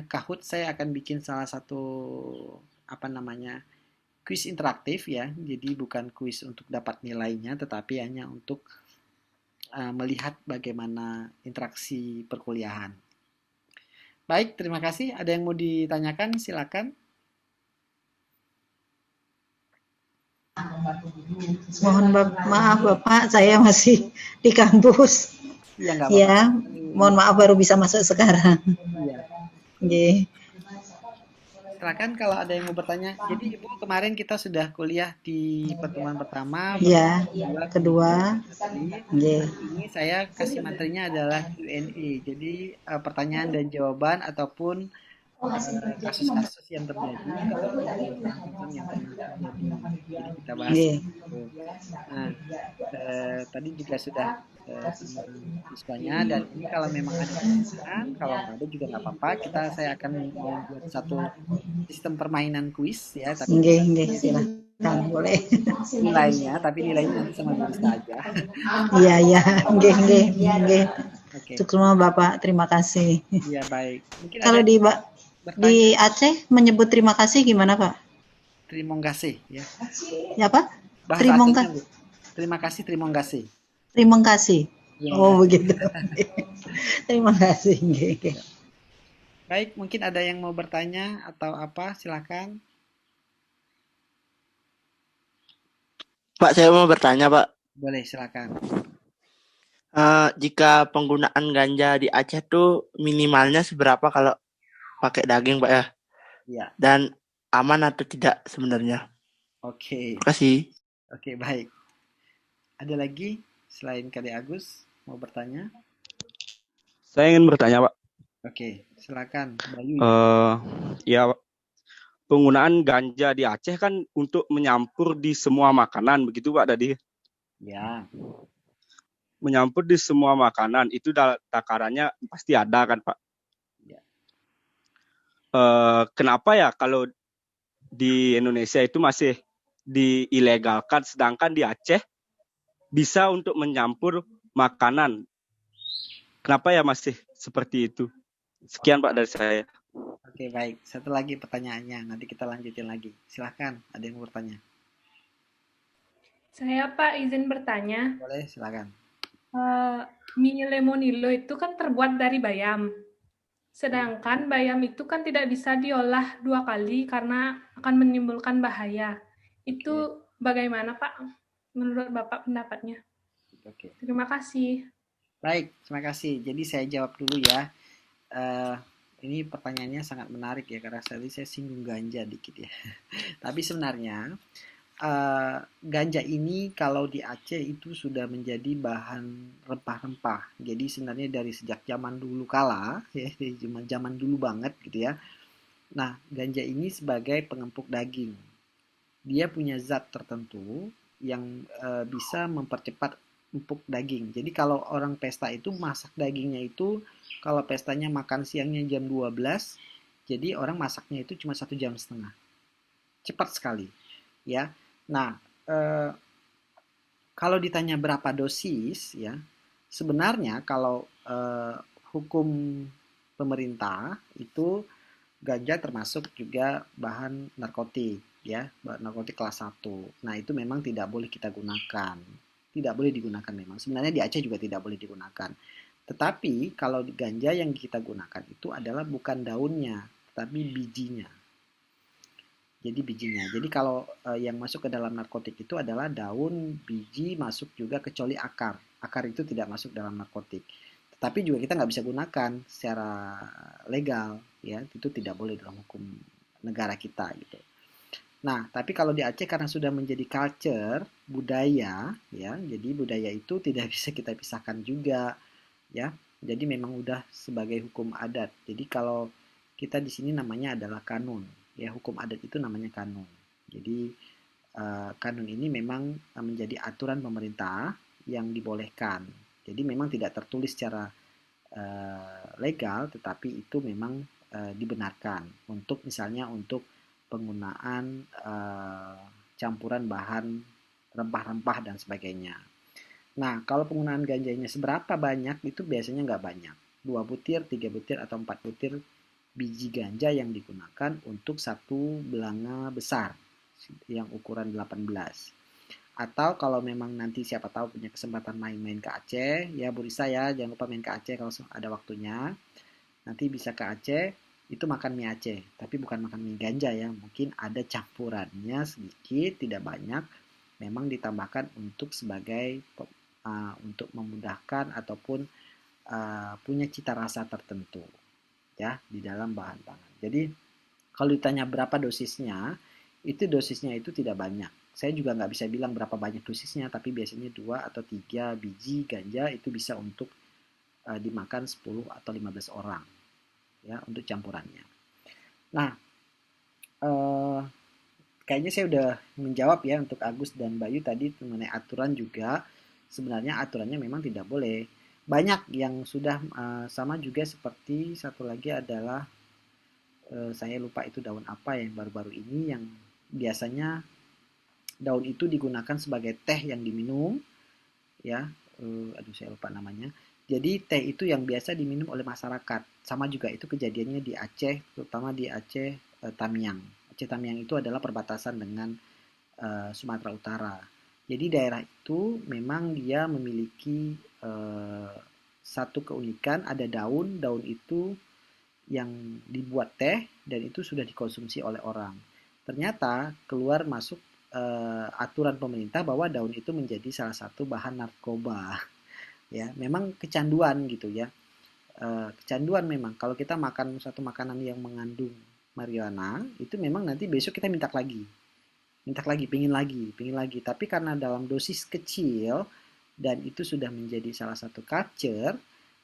Kahoot, saya akan bikin salah satu kuis interaktif ya. Jadi bukan kuis untuk dapat nilainya, tetapi hanya untuk melihat bagaimana interaksi perkuliahan. Baik, terima kasih. Ada yang mau ditanyakan? Silakan. Mohon maaf Bapak, saya masih di kampus. Ya, nggak apa-apa. Ya, mohon maaf baru bisa masuk sekarang. Iya. Nggih. Silakan kalau ada yang mau bertanya. Jadi Ibu kemarin kita sudah kuliah di pertemuan pertama, Ya, kedua. Nggih. Ini saya kasih materinya adalah Q&A. Jadi pertanyaan dan jawaban ataupun kasus-kasus yang terjadi atau yang terjadi. Jadi kita bahas. Nggih. Nah, tadi juga sudah siswanya, dan ini kalau memang ada pertanyaan, kalau nggak ada juga nggak apa-apa. Saya akan membuat satu sistem permainan kuis ya. Tapi Nggih, silakan boleh. nilainya, tapi nilainya nanti sama tulis aja. Iya, nggih. Oke. Cukup Bapak, terima kasih. Iya, baik. Mungkin Kalau di Aceh menyebut terima kasih gimana Pak? Trimonggasih ya. Ya Pak? Bahasa Trimongga- aslinya, Bu. Terima kasih, trimonggasih. Terima kasih. Ya. Oh begitu. Terima kasih. Nggih. Baik, mungkin ada yang mau bertanya atau apa? Silakan. Pak, saya mau bertanya, Pak. Boleh, silakan. Jika penggunaan ganja di Aceh tuh minimalnya seberapa kalau pakai daging, Pak ya? Iya. Dan aman atau tidak sebenarnya? Oke. Terima kasih. Oke, baik. Ada lagi selain Kade Agus mau bertanya? Saya ingin bertanya, Pak. Oke, silakan Bayu. Ya, penggunaan ganja di Aceh kan untuk menyampur di semua makanan, begitu Pak tadi? Ya. Menyampur di semua makanan, itu takarannya pasti ada kan Pak? Ya. Kenapa ya kalau di Indonesia itu masih diilegalkan, sedangkan di Aceh bisa untuk menyampur makanan? Kenapa ya masih seperti itu? Sekian Pak dari saya. Oke, baik. Satu lagi pertanyaannya, nanti kita lanjutin lagi. Silahkan, ada yang mau bertanya? Saya Pak izin bertanya. Boleh, silakan. Mie lemonilo itu kan terbuat dari bayam. Sedangkan bayam itu kan tidak bisa diolah 2 kali karena akan menimbulkan bahaya. Itu bagaimana Pak? Menurut Bapak pendapatnya? Oke. Terima kasih. Baik, terima kasih. Jadi saya jawab dulu ya. Ini pertanyaannya sangat menarik ya, karena tadi saya singgung ganja dikit ya. Tapi sebenarnya ganja ini kalau di Aceh itu sudah menjadi bahan rempah-rempah. Jadi sebenarnya dari sejak zaman dulu kala, ya, zaman dulu banget gitu ya. Nah, ganja ini sebagai pengempuk daging. Dia punya zat tertentu yang bisa mempercepat empuk daging. Jadi kalau orang pesta itu masak dagingnya itu, kalau pestanya makan siangnya jam 12, jadi orang masaknya itu cuma 1,5 jam. Cepat sekali, ya. Nah, kalau ditanya berapa dosis, ya, sebenarnya kalau hukum pemerintah itu ganja termasuk juga bahan narkotik, ya, narkotik kelas 1. Nah, itu memang tidak boleh kita gunakan. Tidak boleh digunakan memang. Sebenarnya di Aceh juga tidak boleh digunakan. Tetapi kalau ganja yang kita gunakan itu adalah bukan daunnya, tapi bijinya. Jadi bijinya. Jadi kalau yang masuk ke dalam narkotik itu adalah daun, biji, masuk juga kecuali akar. Akar itu tidak masuk dalam narkotik. Tetapi juga kita nggak bisa gunakan secara legal, ya. Itu tidak boleh dalam hukum negara kita gitu. Nah, tapi kalau di Aceh karena sudah menjadi culture, budaya, ya, jadi budaya itu tidak bisa kita pisahkan juga, ya. Jadi memang udah sebagai hukum adat. Jadi kalau kita di sini namanya adalah kanun, ya, hukum adat itu namanya kanun. Jadi kanun ini memang menjadi aturan pemerintah yang dibolehkan. Jadi memang tidak tertulis secara legal, tetapi itu memang dibenarkan untuk misalnya untuk penggunaan campuran bahan rempah-rempah dan sebagainya. Nah, kalau penggunaan ganjanya seberapa banyak itu biasanya nggak banyak. 2 butir, 3 butir, atau 4 butir biji ganja yang digunakan untuk satu belanga besar yang ukuran 18. Atau kalau memang nanti siapa tahu punya kesempatan main-main ke Aceh, ya Bu Risa ya, jangan lupa main ke Aceh kalau ada waktunya. Nanti bisa ke Aceh, itu makan mie Aceh, tapi bukan makan mie ganja ya, mungkin ada campurannya sedikit, tidak banyak, memang ditambahkan untuk sebagai untuk memudahkan ataupun punya cita rasa tertentu ya di dalam bahan pangan. Jadi kalau ditanya berapa dosisnya, dosisnya itu tidak banyak. Saya juga nggak bisa bilang berapa banyak dosisnya, tapi biasanya 2 atau 3 biji ganja itu bisa untuk dimakan 10 atau 15 orang ya untuk campurannya. Nah, kayaknya saya udah menjawab ya untuk Agus dan Bayu tadi mengenai aturan juga. Sebenarnya aturannya memang tidak boleh. Banyak yang sudah sama juga seperti satu lagi adalah saya lupa itu daun apa yang baru-baru ini yang biasanya daun itu digunakan sebagai teh yang diminum ya, aduh saya lupa namanya. Jadi teh itu yang biasa diminum oleh masyarakat. Sama juga itu kejadiannya di Aceh, terutama di Aceh Tamiang. Aceh Tamiang itu adalah perbatasan dengan Sumatera Utara. Jadi daerah itu memang dia memiliki satu keunikan, ada daun itu yang dibuat teh dan itu sudah dikonsumsi oleh orang. Ternyata keluar masuk aturan pemerintah bahwa daun itu menjadi salah satu bahan narkoba. Ya, memang kecanduan gitu ya. Kecanduan memang. Kalau kita makan satu makanan yang mengandung marijuana, itu memang nanti besok kita minta lagi, pingin lagi. Tapi karena dalam dosis kecil dan itu sudah menjadi salah satu culture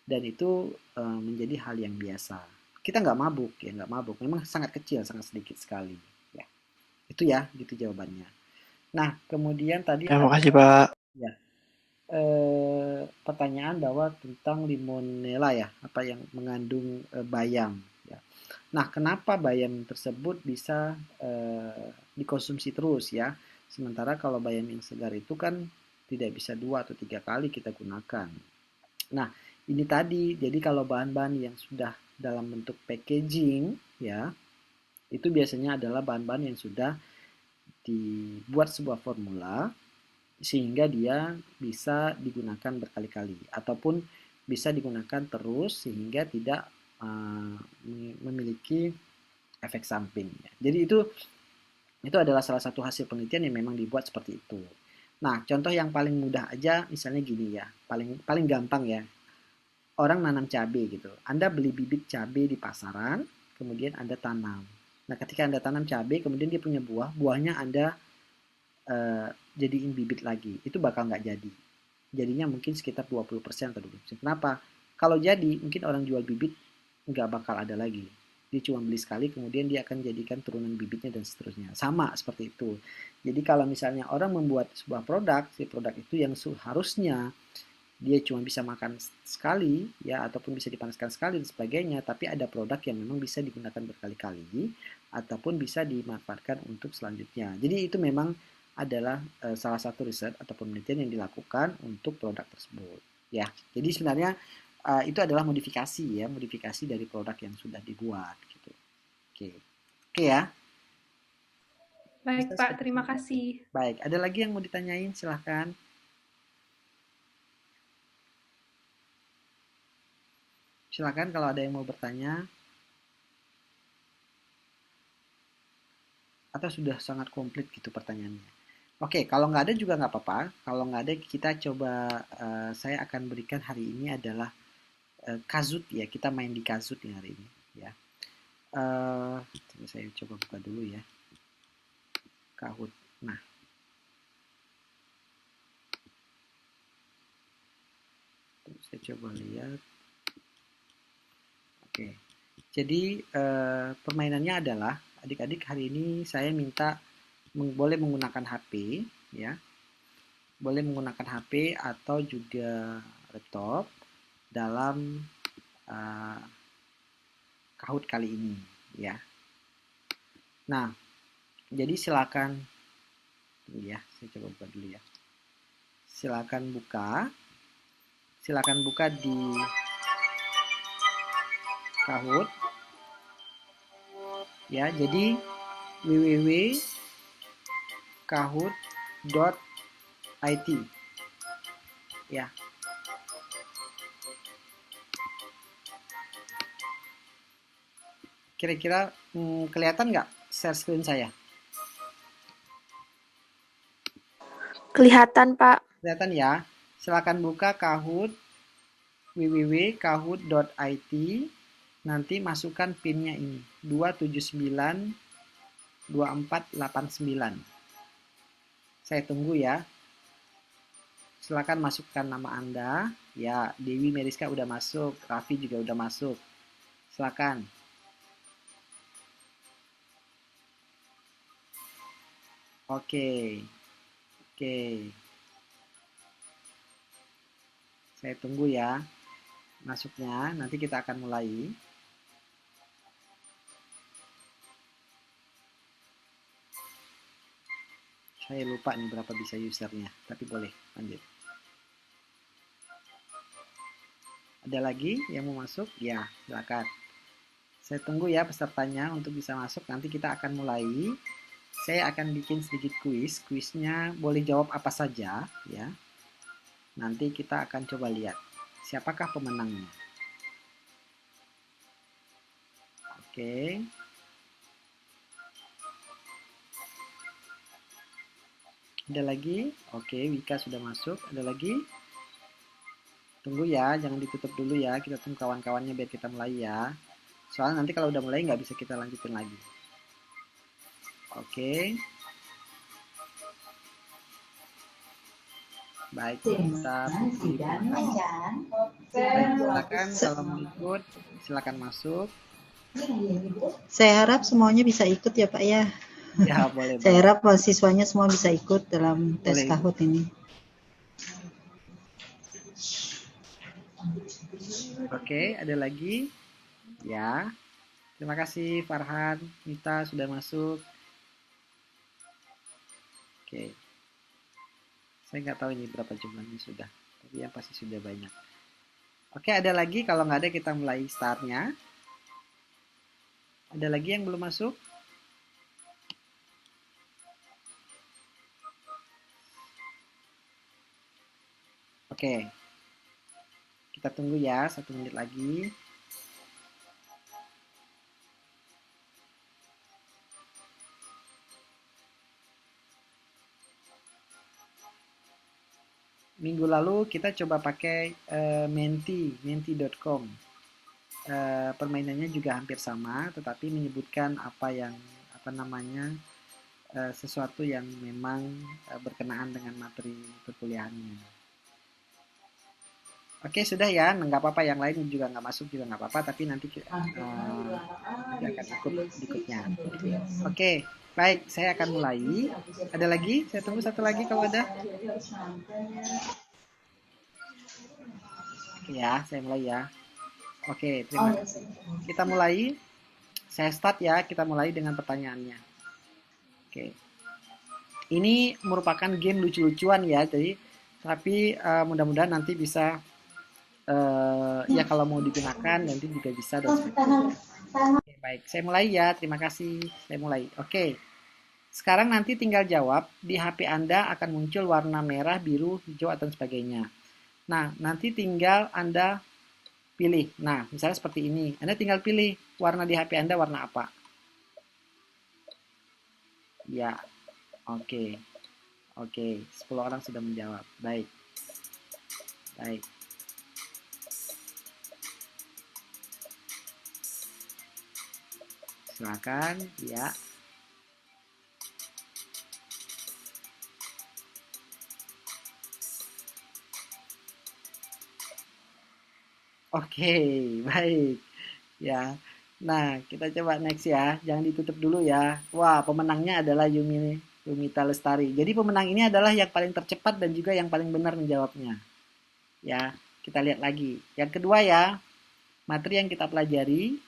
dan itu menjadi hal yang biasa. Kita nggak mabuk, memang sangat kecil, sangat sedikit sekali. Ya. Itu ya, gitu jawabannya. Nah, kemudian tadi Terima kasih, Pak. Ya, pertanyaan bahwa tentang limonella ya, apa yang mengandung bayam. Ya. Nah, kenapa bayam tersebut bisa dikonsumsi terus ya? Sementara kalau bayam yang segar itu kan tidak bisa 2 atau 3 kali kita gunakan. Nah, ini tadi, jadi kalau bahan-bahan yang sudah dalam bentuk packaging ya, itu biasanya adalah bahan-bahan yang sudah dibuat sebuah formula sehingga dia bisa digunakan berkali-kali ataupun bisa digunakan terus sehingga tidak memiliki efek samping. Jadi itu adalah salah satu hasil penelitian yang memang dibuat seperti itu. Nah, contoh yang paling mudah aja misalnya gini ya, paling gampang ya. Orang nanam cabai gitu. Anda beli bibit cabai di pasaran, kemudian Anda tanam. Nah, ketika Anda tanam cabai, kemudian dia punya buahnya Anda jadiin bibit lagi. Itu bakal nggak jadi. Jadinya mungkin sekitar 20% atau 20%. Kenapa? Kalau jadi, mungkin orang jual bibit nggak bakal ada lagi. Dia cuma beli sekali, kemudian dia akan jadikan turunan bibitnya dan seterusnya. Sama seperti itu. Jadi kalau misalnya orang membuat sebuah produk, si produk itu yang harusnya dia cuma bisa makan sekali ya ataupun bisa dipanaskan sekali dan sebagainya, tapi ada produk yang memang bisa digunakan berkali-kali ataupun bisa dimanfaatkan untuk selanjutnya. Jadi itu memang adalah salah satu riset atau penelitian yang dilakukan untuk produk tersebut ya. Jadi sebenarnya itu adalah modifikasi dari produk yang sudah dibuat gitu. Oke ya. Baik Pak, terima kasih. Baik, ada lagi yang mau ditanyain, silahkan. Silakan kalau ada yang mau bertanya. Atau sudah sangat komplit gitu pertanyaannya. Oke, kalau nggak ada juga nggak apa-apa. Kalau nggak ada, kita coba, saya akan berikan hari ini adalah Kahoot ya. Kita main di Kahoot nih hari ini ya. Saya coba buka dulu ya. Kahoot. Nah. Saya coba lihat. Oke, jadi permainannya adalah adik-adik hari ini saya minta boleh menggunakan HP ya, boleh menggunakan HP atau juga laptop dalam Kahoot kali ini ya. Nah, jadi silakan ya, saya coba buka dulu ya. Silakan buka di Kahoot. Ya, jadi www.kahoot.it. Ya. Kira-kira kelihatan nggak share screen saya? Kelihatan, Pak. Kelihatan ya. Silakan buka Kahoot, www.kahoot.it. Nanti masukkan PIN-nya ini, 2792489. Saya tunggu ya. Silakan masukkan nama Anda. Ya, Dewi Meriska udah masuk, Raffi juga udah masuk. Silakan. Oke. Saya tunggu ya masuknya. Nanti kita akan mulai. Saya lupa nih berapa bisa usernya, tapi boleh lanjut. Ada lagi yang mau masuk? Ya, silakan. Saya tunggu ya pesertanya untuk bisa masuk. Nanti kita akan mulai. Saya akan bikin sedikit kuis. Kuisnya boleh jawab apa saja ya. Nanti kita akan coba lihat siapakah pemenangnya. Oke. Ada lagi? Oke, Wika sudah masuk. Ada lagi? Tunggu ya, jangan ditutup dulu ya. Kita tunggu kawan-kawannya biar kita mulai ya. Soalnya nanti kalau udah mulai nggak bisa kita lanjutin lagi. Oke. Baik, kita silakan kalau mau ikut, silakan masuk. Saya harap semuanya bisa ikut ya Pak ya. Ya, boleh. Saya harap siswanya semua bisa ikut dalam tes Kahoot ini. Oke, ada lagi? Ya. Terima kasih Farhan, Mita sudah masuk. Oke. Saya nggak tahu ini berapa jumlahnya sudah, tapi yang pasti sudah banyak. Oke, ada lagi? Kalau nggak ada kita mulai startnya. Ada lagi yang belum masuk? Oke. Kita tunggu ya, 1 menit lagi. Minggu lalu kita coba pakai menti.com. Permainannya juga hampir sama, tetapi menyebutkan sesuatu yang memang berkenaan dengan materi perkuliahannya. Oke, sudah ya, nggak apa-apa, yang lain juga nggak masuk juga nggak apa-apa, tapi nanti kita akan ikut berikutnya. Oke, baik, saya akan mulai. Ada lagi? Saya tunggu satu lagi kalau ada. Oke ya, saya mulai ya. Oke, terima kasih. Kita mulai. Saya start ya, kita mulai dengan pertanyaannya. Oke. Ini merupakan game lucu-lucuan ya, tapi mudah-mudahan nanti bisa ya kalau mau digunakan nanti juga bisa dan sebagainya. Oke, baik, saya mulai ya. Terima kasih. Saya mulai. Oke. Sekarang nanti tinggal jawab. Di HP Anda akan muncul warna merah, biru, hijau atau sebagainya. Nah, nanti tinggal Anda pilih. Nah, misalnya seperti ini. Anda tinggal pilih warna di HP Anda warna apa. Ya. Oke. Oke, 10 orang sudah menjawab. Baik. Baik. Silakan, ya. Oke, baik. Ya. Nah, kita coba next ya. Jangan ditutup dulu ya. Wah, pemenangnya adalah Yumita Lestari. Jadi pemenang ini adalah yang paling tercepat dan juga yang paling benar menjawabnya. Ya, kita lihat lagi. Yang kedua ya, materi yang kita pelajari.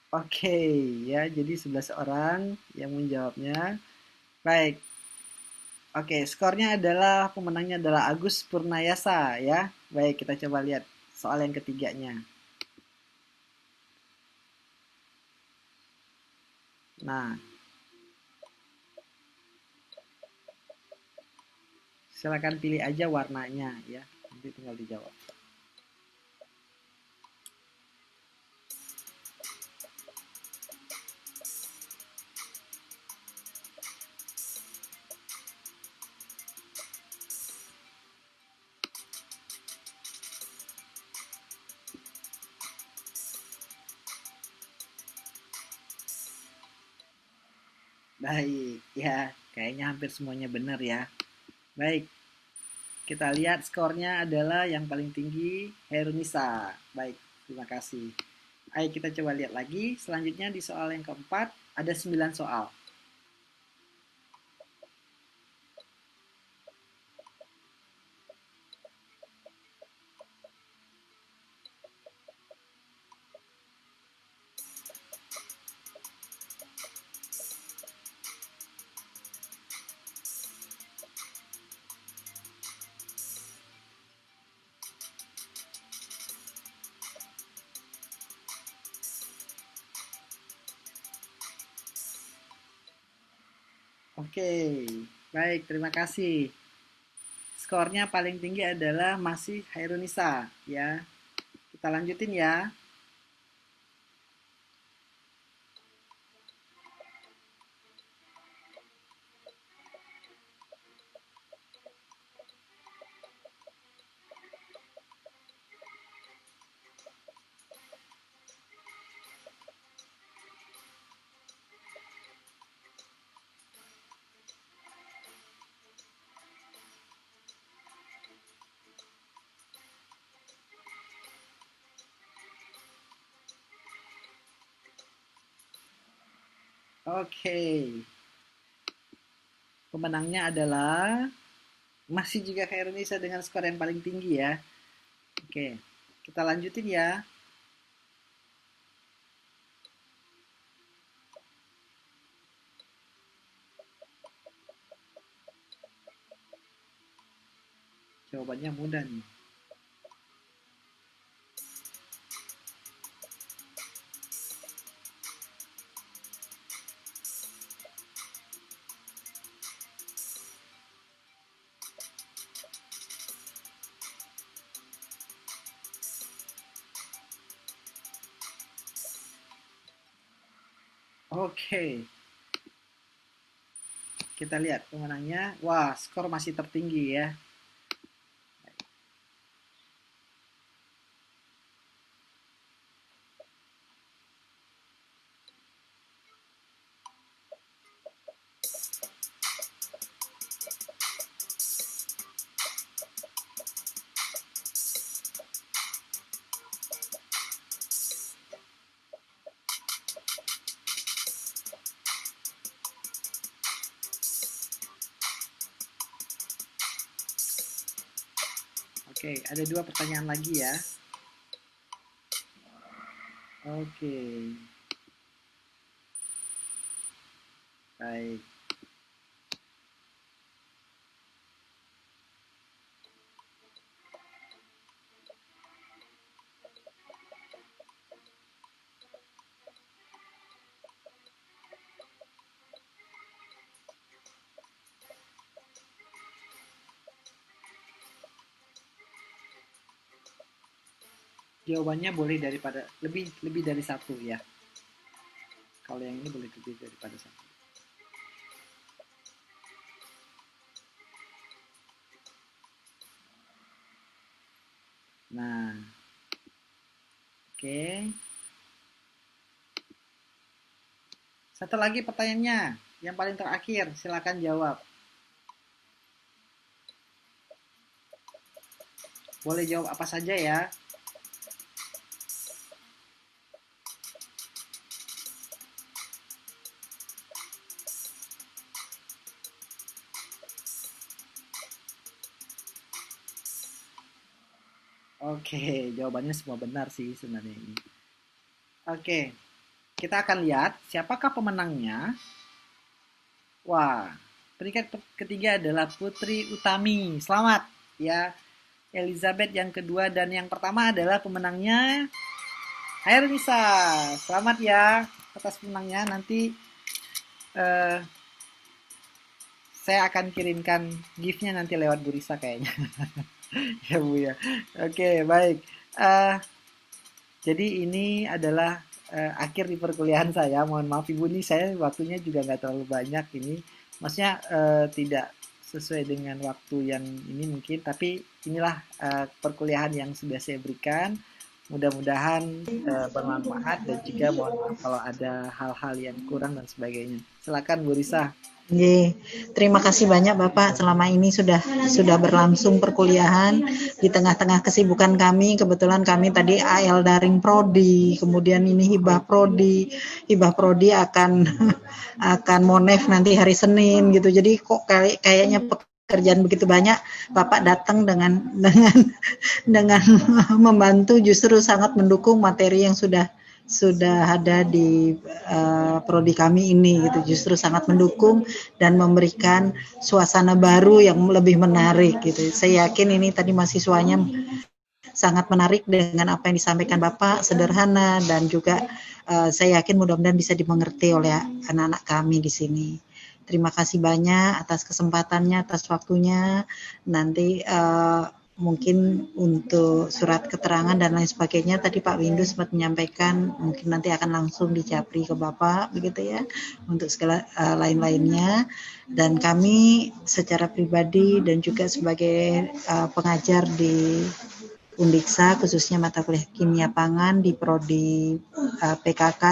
Oke, ya, jadi 11 orang yang menjawabnya. Baik. Oke, skornya adalah pemenangnya adalah Agus Purnayasa ya. Baik, kita coba lihat soal yang ketiganya. Nah, silakan pilih aja warnanya ya. Nanti tinggal dijawab. Baik, ya, kayaknya hampir semuanya benar ya. Baik, kita lihat skornya adalah yang paling tinggi Herunisa. Baik, terima kasih. Ayo kita coba lihat lagi. Selanjutnya di soal yang keempat, ada 9 soal. Oke, baik, terima kasih. Skornya paling tinggi adalah masih Hairunisa, ya. Kita lanjutin ya. Oke. Pemenangnya adalah masih juga Hairunisa dengan skor yang paling tinggi ya. Oke, kita lanjutin ya. Jawabannya mudah nih. Oke. Kita lihat pemenangnya. Wah, skor masih tertinggi ya. Oke, ada 2 pertanyaan lagi ya. Oke. Baik. Jawabannya boleh daripada lebih dari 1 ya. Kalau yang ini boleh lebih daripada 1. Nah, oke. Satu lagi pertanyaannya, yang paling terakhir, silakan jawab. Boleh jawab apa saja ya. Oke, jawabannya semua benar sih sebenarnya ini. Oke, kita akan lihat siapakah pemenangnya. Wah, peringkat ketiga adalah Putri Utami. Selamat ya. Elizabeth yang kedua dan yang pertama adalah pemenangnya Hairunisa. Selamat ya atas pemenangnya. Nanti saya akan kirimkan gift-nya nanti lewat Bu Risa kayaknya. Ya Bu ya. Oke, baik. Jadi ini adalah akhir di perkuliahan saya. Mohon maaf Ibu, nih saya waktunya juga nggak terlalu banyak ini. Maksudnya tidak sesuai dengan waktu yang ini mungkin, tapi inilah perkuliahan yang sudah saya berikan. Mudah-mudahan bermanfaat dan juga mohon maaf kalau ada hal-hal yang kurang dan sebagainya. Silakan Bu Risa. Terima kasih banyak Bapak. Selama ini sudah berlangsung perkuliahan di tengah-tengah kesibukan kami. Kebetulan kami tadi AL daring prodi, kemudian ini hibah prodi. Hibah prodi akan monef nanti hari Senin gitu. Jadi kok kayaknya pekerjaan begitu banyak, Bapak datang dengan membantu, justru sangat mendukung materi yang sudah ada di prodi kami ini gitu, justru sangat mendukung dan memberikan suasana baru yang lebih menarik gitu. Saya yakin ini tadi mahasiswanya sangat menarik dengan apa yang disampaikan Bapak, sederhana dan juga saya yakin mudah-mudahan bisa dimengerti oleh anak-anak kami di sini. Terima kasih banyak atas kesempatannya, atas waktunya. Nanti mungkin untuk surat keterangan dan lain sebagainya tadi Pak Windu sempat menyampaikan mungkin nanti akan langsung dicapri ke Bapak begitu ya untuk segala lain-lainnya. Dan kami secara pribadi dan juga sebagai pengajar di Undiksa khususnya mata kuliah kimia pangan di prodi PKK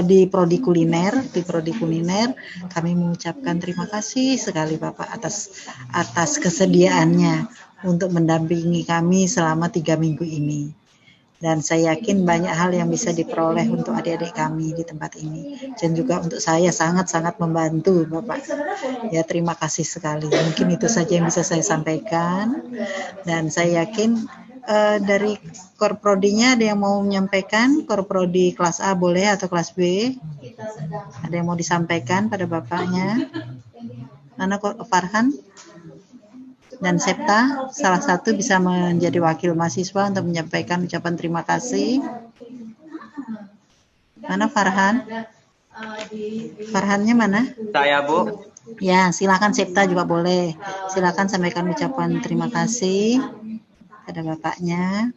di prodi kuliner kami mengucapkan terima kasih sekali Bapak atas kesediaannya untuk mendampingi kami selama 3 minggu ini. Dan saya yakin banyak hal yang bisa diperoleh untuk adik-adik kami di tempat ini. Dan juga untuk saya sangat-sangat membantu Bapak. Ya terima kasih sekali. Mungkin itu saja yang bisa saya sampaikan. Dan saya yakin dari Korprodinya ada yang mau menyampaikan? Korprodi kelas A boleh atau kelas B? Ada yang mau disampaikan pada Bapaknya? Mana Farhan? Dan Septa, salah satu bisa menjadi wakil mahasiswa untuk menyampaikan ucapan terima kasih. Mana Farhan? Farhannya mana? Saya Bu. Ya, silakan Septa juga boleh. Silakan sampaikan ucapan terima kasih pada Bapaknya.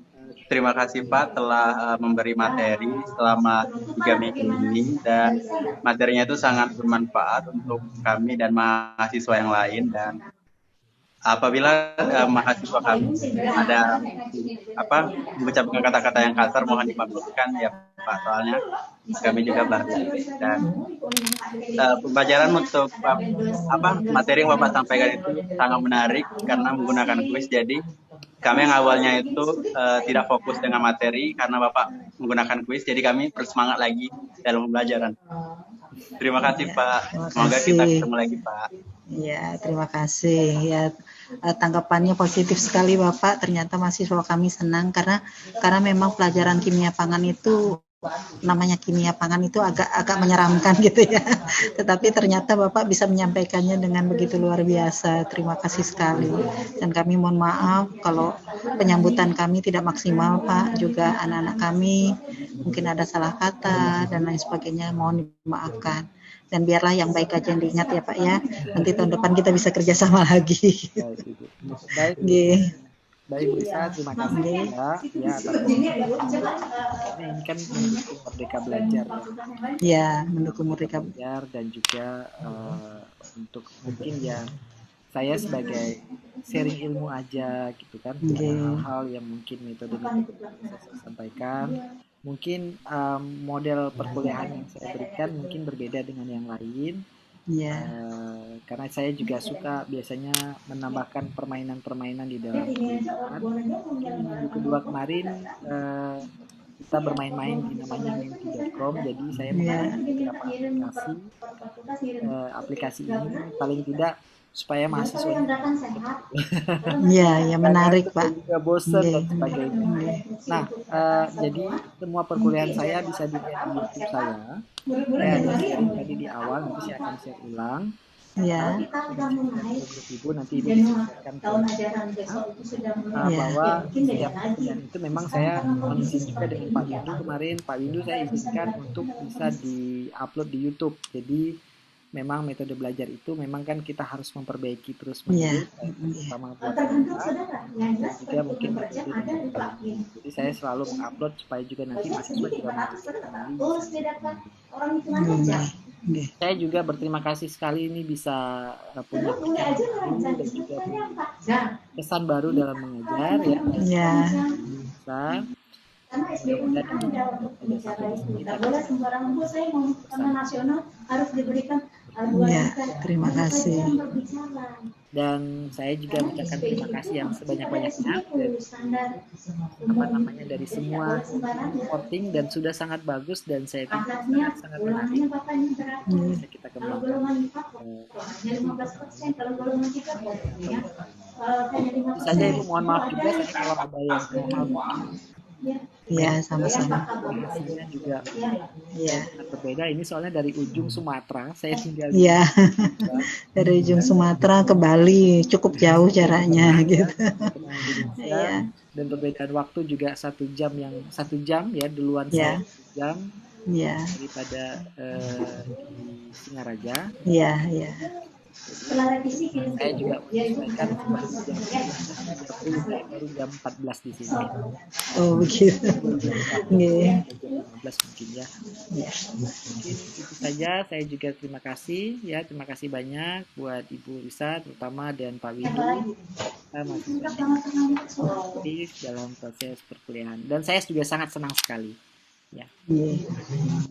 Terima kasih Pak telah memberi materi selama 3 minggu ini dan materinya itu sangat bermanfaat untuk kami dan mahasiswa yang lain. Dan apabila mahasiswa kami ada mengucapkan kata-kata yang kasar mohon dimaklumkan ya Pak, soalnya kami juga baru. Dan pembelajaran untuk materi yang Bapak sampaikan itu sangat menarik karena menggunakan kuis. Jadi kami yang awalnya itu tidak fokus dengan materi karena Bapak menggunakan kuis, jadi kami bersemangat lagi dalam pembelajaran. Terima kasih Pak. Semoga kita ketemu lagi Pak. Ya, terima kasih. Ya, tanggapannya positif sekali Bapak. Ternyata mahasiswa kami senang karena memang pelajaran kimia pangan itu namanya kimia pangan itu agak menyeramkan gitu ya. Tetapi ternyata Bapak bisa menyampaikannya dengan begitu luar biasa. Terima kasih sekali. Dan kami mohon maaf kalau penyambutan kami tidak maksimal Pak. Juga anak-anak kami mungkin ada salah kata dan lain sebagainya. Mohon dimaafkan. Dan biarlah yang baik aja yang diingat ya Pak ya. Nanti tahun depan kita bisa kerjasama lagi. Baik. Baik Bu Risa, terima kasih ya atas ini kan mendukung Merdeka Belajar ya mendukung Merdeka Belajar dan juga untuk mungkin ya saya sebagai sharing ilmu aja gitu kan, hal-hal yang mungkin metode saya sampaikan mungkin model perkuliahan yang saya berikan mungkin berbeda dengan yang lain. Karena saya juga suka biasanya menambahkan permainan-permainan di dalam perkuliahan. Minggu kedua kemarin kita bermain-main di namanya menti.com, jadi saya menggunakan beberapa aplikasi ini paling tidak supaya mahasiswanya Ya, menarik Pak. juga bosan Nggih, dan sebagainya. Nah, jadi semua perkuliahan saya bisa dilihat di YouTube saya. Saya ada sharing tadi di awal, nanti saya akan share ulang. Ya. Ibu nanti Ibu disampaikan bahwa setiap perkuliahan itu memang saya mengizin juga dengan Pak Windu kemarin. Pak Windu saya izinkan untuk bisa di-upload di YouTube. Jadi memang metode belajar itu memang kan kita harus memperbaiki terus menerus, terutama buat kita dan juga mungkin jadi saya selalu mengupload supaya juga nanti mahasiswa juga saya juga berterima kasih sekali ini bisa punya pikiran baru dan juga punya kesan baru dalam mengajar ya. Bisa Ya, terima kasih. Dan saya juga mengucapkan terima kasih yang sebanyak-banyaknya dari semua supporting dan sudah sangat bagus dan saya pikir sangat menarik bisa kita kembangkan. Saja Ibu mohon maaf juga saya kalau ada yang Ya, sama-sama. Hasilnya juga berbeda. Ini soalnya dari ujung Sumatera, saya tinggal Iya, dari ujung Sumatera ke Bali, cukup jauh jaraknya gitu. Iya. Dan perbedaan waktu juga 1 jam ya duluan saya 1 jam daripada di Singaraja. Iya. Setelah revisi saya juga menyesuaikan baru jam 14 di sini. Oh begitu. Jam 15 mungkin ya. Mungkin itu saja. Saya juga terima kasih terima kasih banyak buat Ibu Risa terutama dan Pak Windu aktif dalam proses perkuliahan dan saya juga sangat senang sekali. Ya.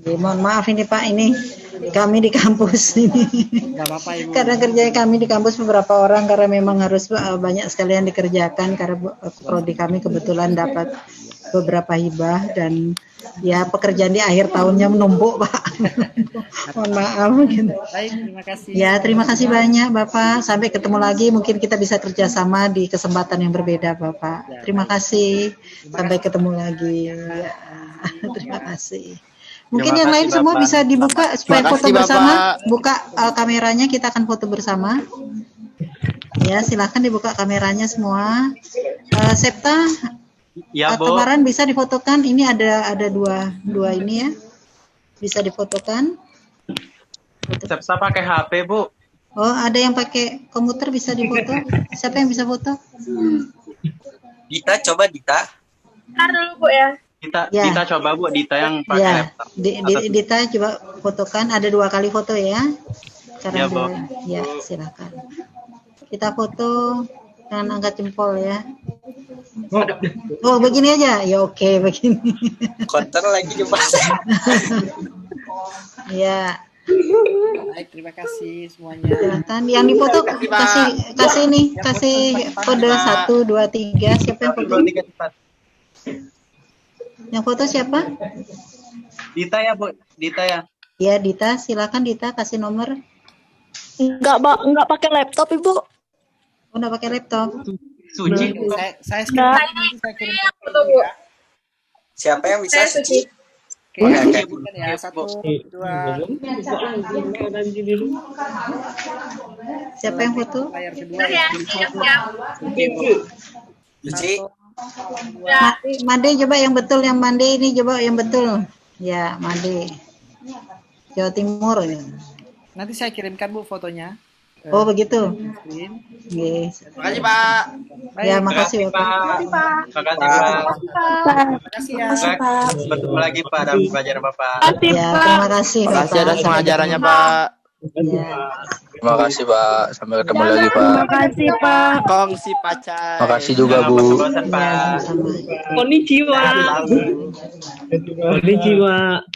Mohon maaf ini Pak, ini kami di kampus ini. Gak apa-apa Ibu. Karena kerja kami di kampus beberapa orang karena memang harus banyak sekali yang dikerjakan karena prodi kami kebetulan dapat beberapa hibah dan ya pekerjaan di akhir tahunnya menumpuk Pak. Mohon maaf gitu. Baik, terima kasih. Ya, terima kasih banyak Bapak. Sampai ketemu lagi, mungkin kita bisa kerjasama di kesempatan yang berbeda Bapak. Terima kasih. Sampai ketemu lagi. Ya. Terima kasih. Mungkin yang lain semua bisa dibuka supaya foto bersama. Buka kameranya, kita akan foto bersama. Ya, silahkan dibuka kameranya semua. Septa, atau Maran bisa difotokan. Ini ada dua ini ya. Bisa difotokan. Septa pakai HP, Bu. Oh, ada yang pakai komputer bisa difoto. Siapa yang bisa foto? Dita, coba Dita. Dulu Bu ya. Dita coba Bu, Dita yang pakai laptop. Dita coba fotokan, ada 2 kali foto ya. Karena ya, silakan. Kita foto dengan angkat jempol ya. Oh, begini aja. Ya oke, begini. Konter lagi coba. Ya. Baik, terima kasih semuanya. Silakan yang difoto kasih nih, kasih kode 1 2 3. Siapa yang foto? Yang foto siapa? Dita ya, Bu. Dita ya. Ya, Dita, silakan Dita kasih nomor. Enggak pakai laptop, Ibu. Oh, enggak pakai laptop. Suci. Saya kirim Siapa yang bisa Suci? Oke, ya. 1 2. Siapa yang foto? Layar kedua ya. Suci. Made coba yang betul, yang Made ini coba yang betul. Ya, Made. Jawa Timur ya. Nanti saya kirimkan Bu fotonya. Oh, begitu. Yes. Makasih Pak. Ya, makasih Bapak. Terima kasih Pak. Bertemu lagi Pak dalam pelajaran Bapak. Ya, terima kasih. Terima kasih atas pengajarannya Pak. Terima kasih Pak. Sampai ketemu lagi Pak. Terima kasih Pak. Kongsi pacar. Terima kasih juga Bu. Ya, Konnichiwa. Konnichiwa.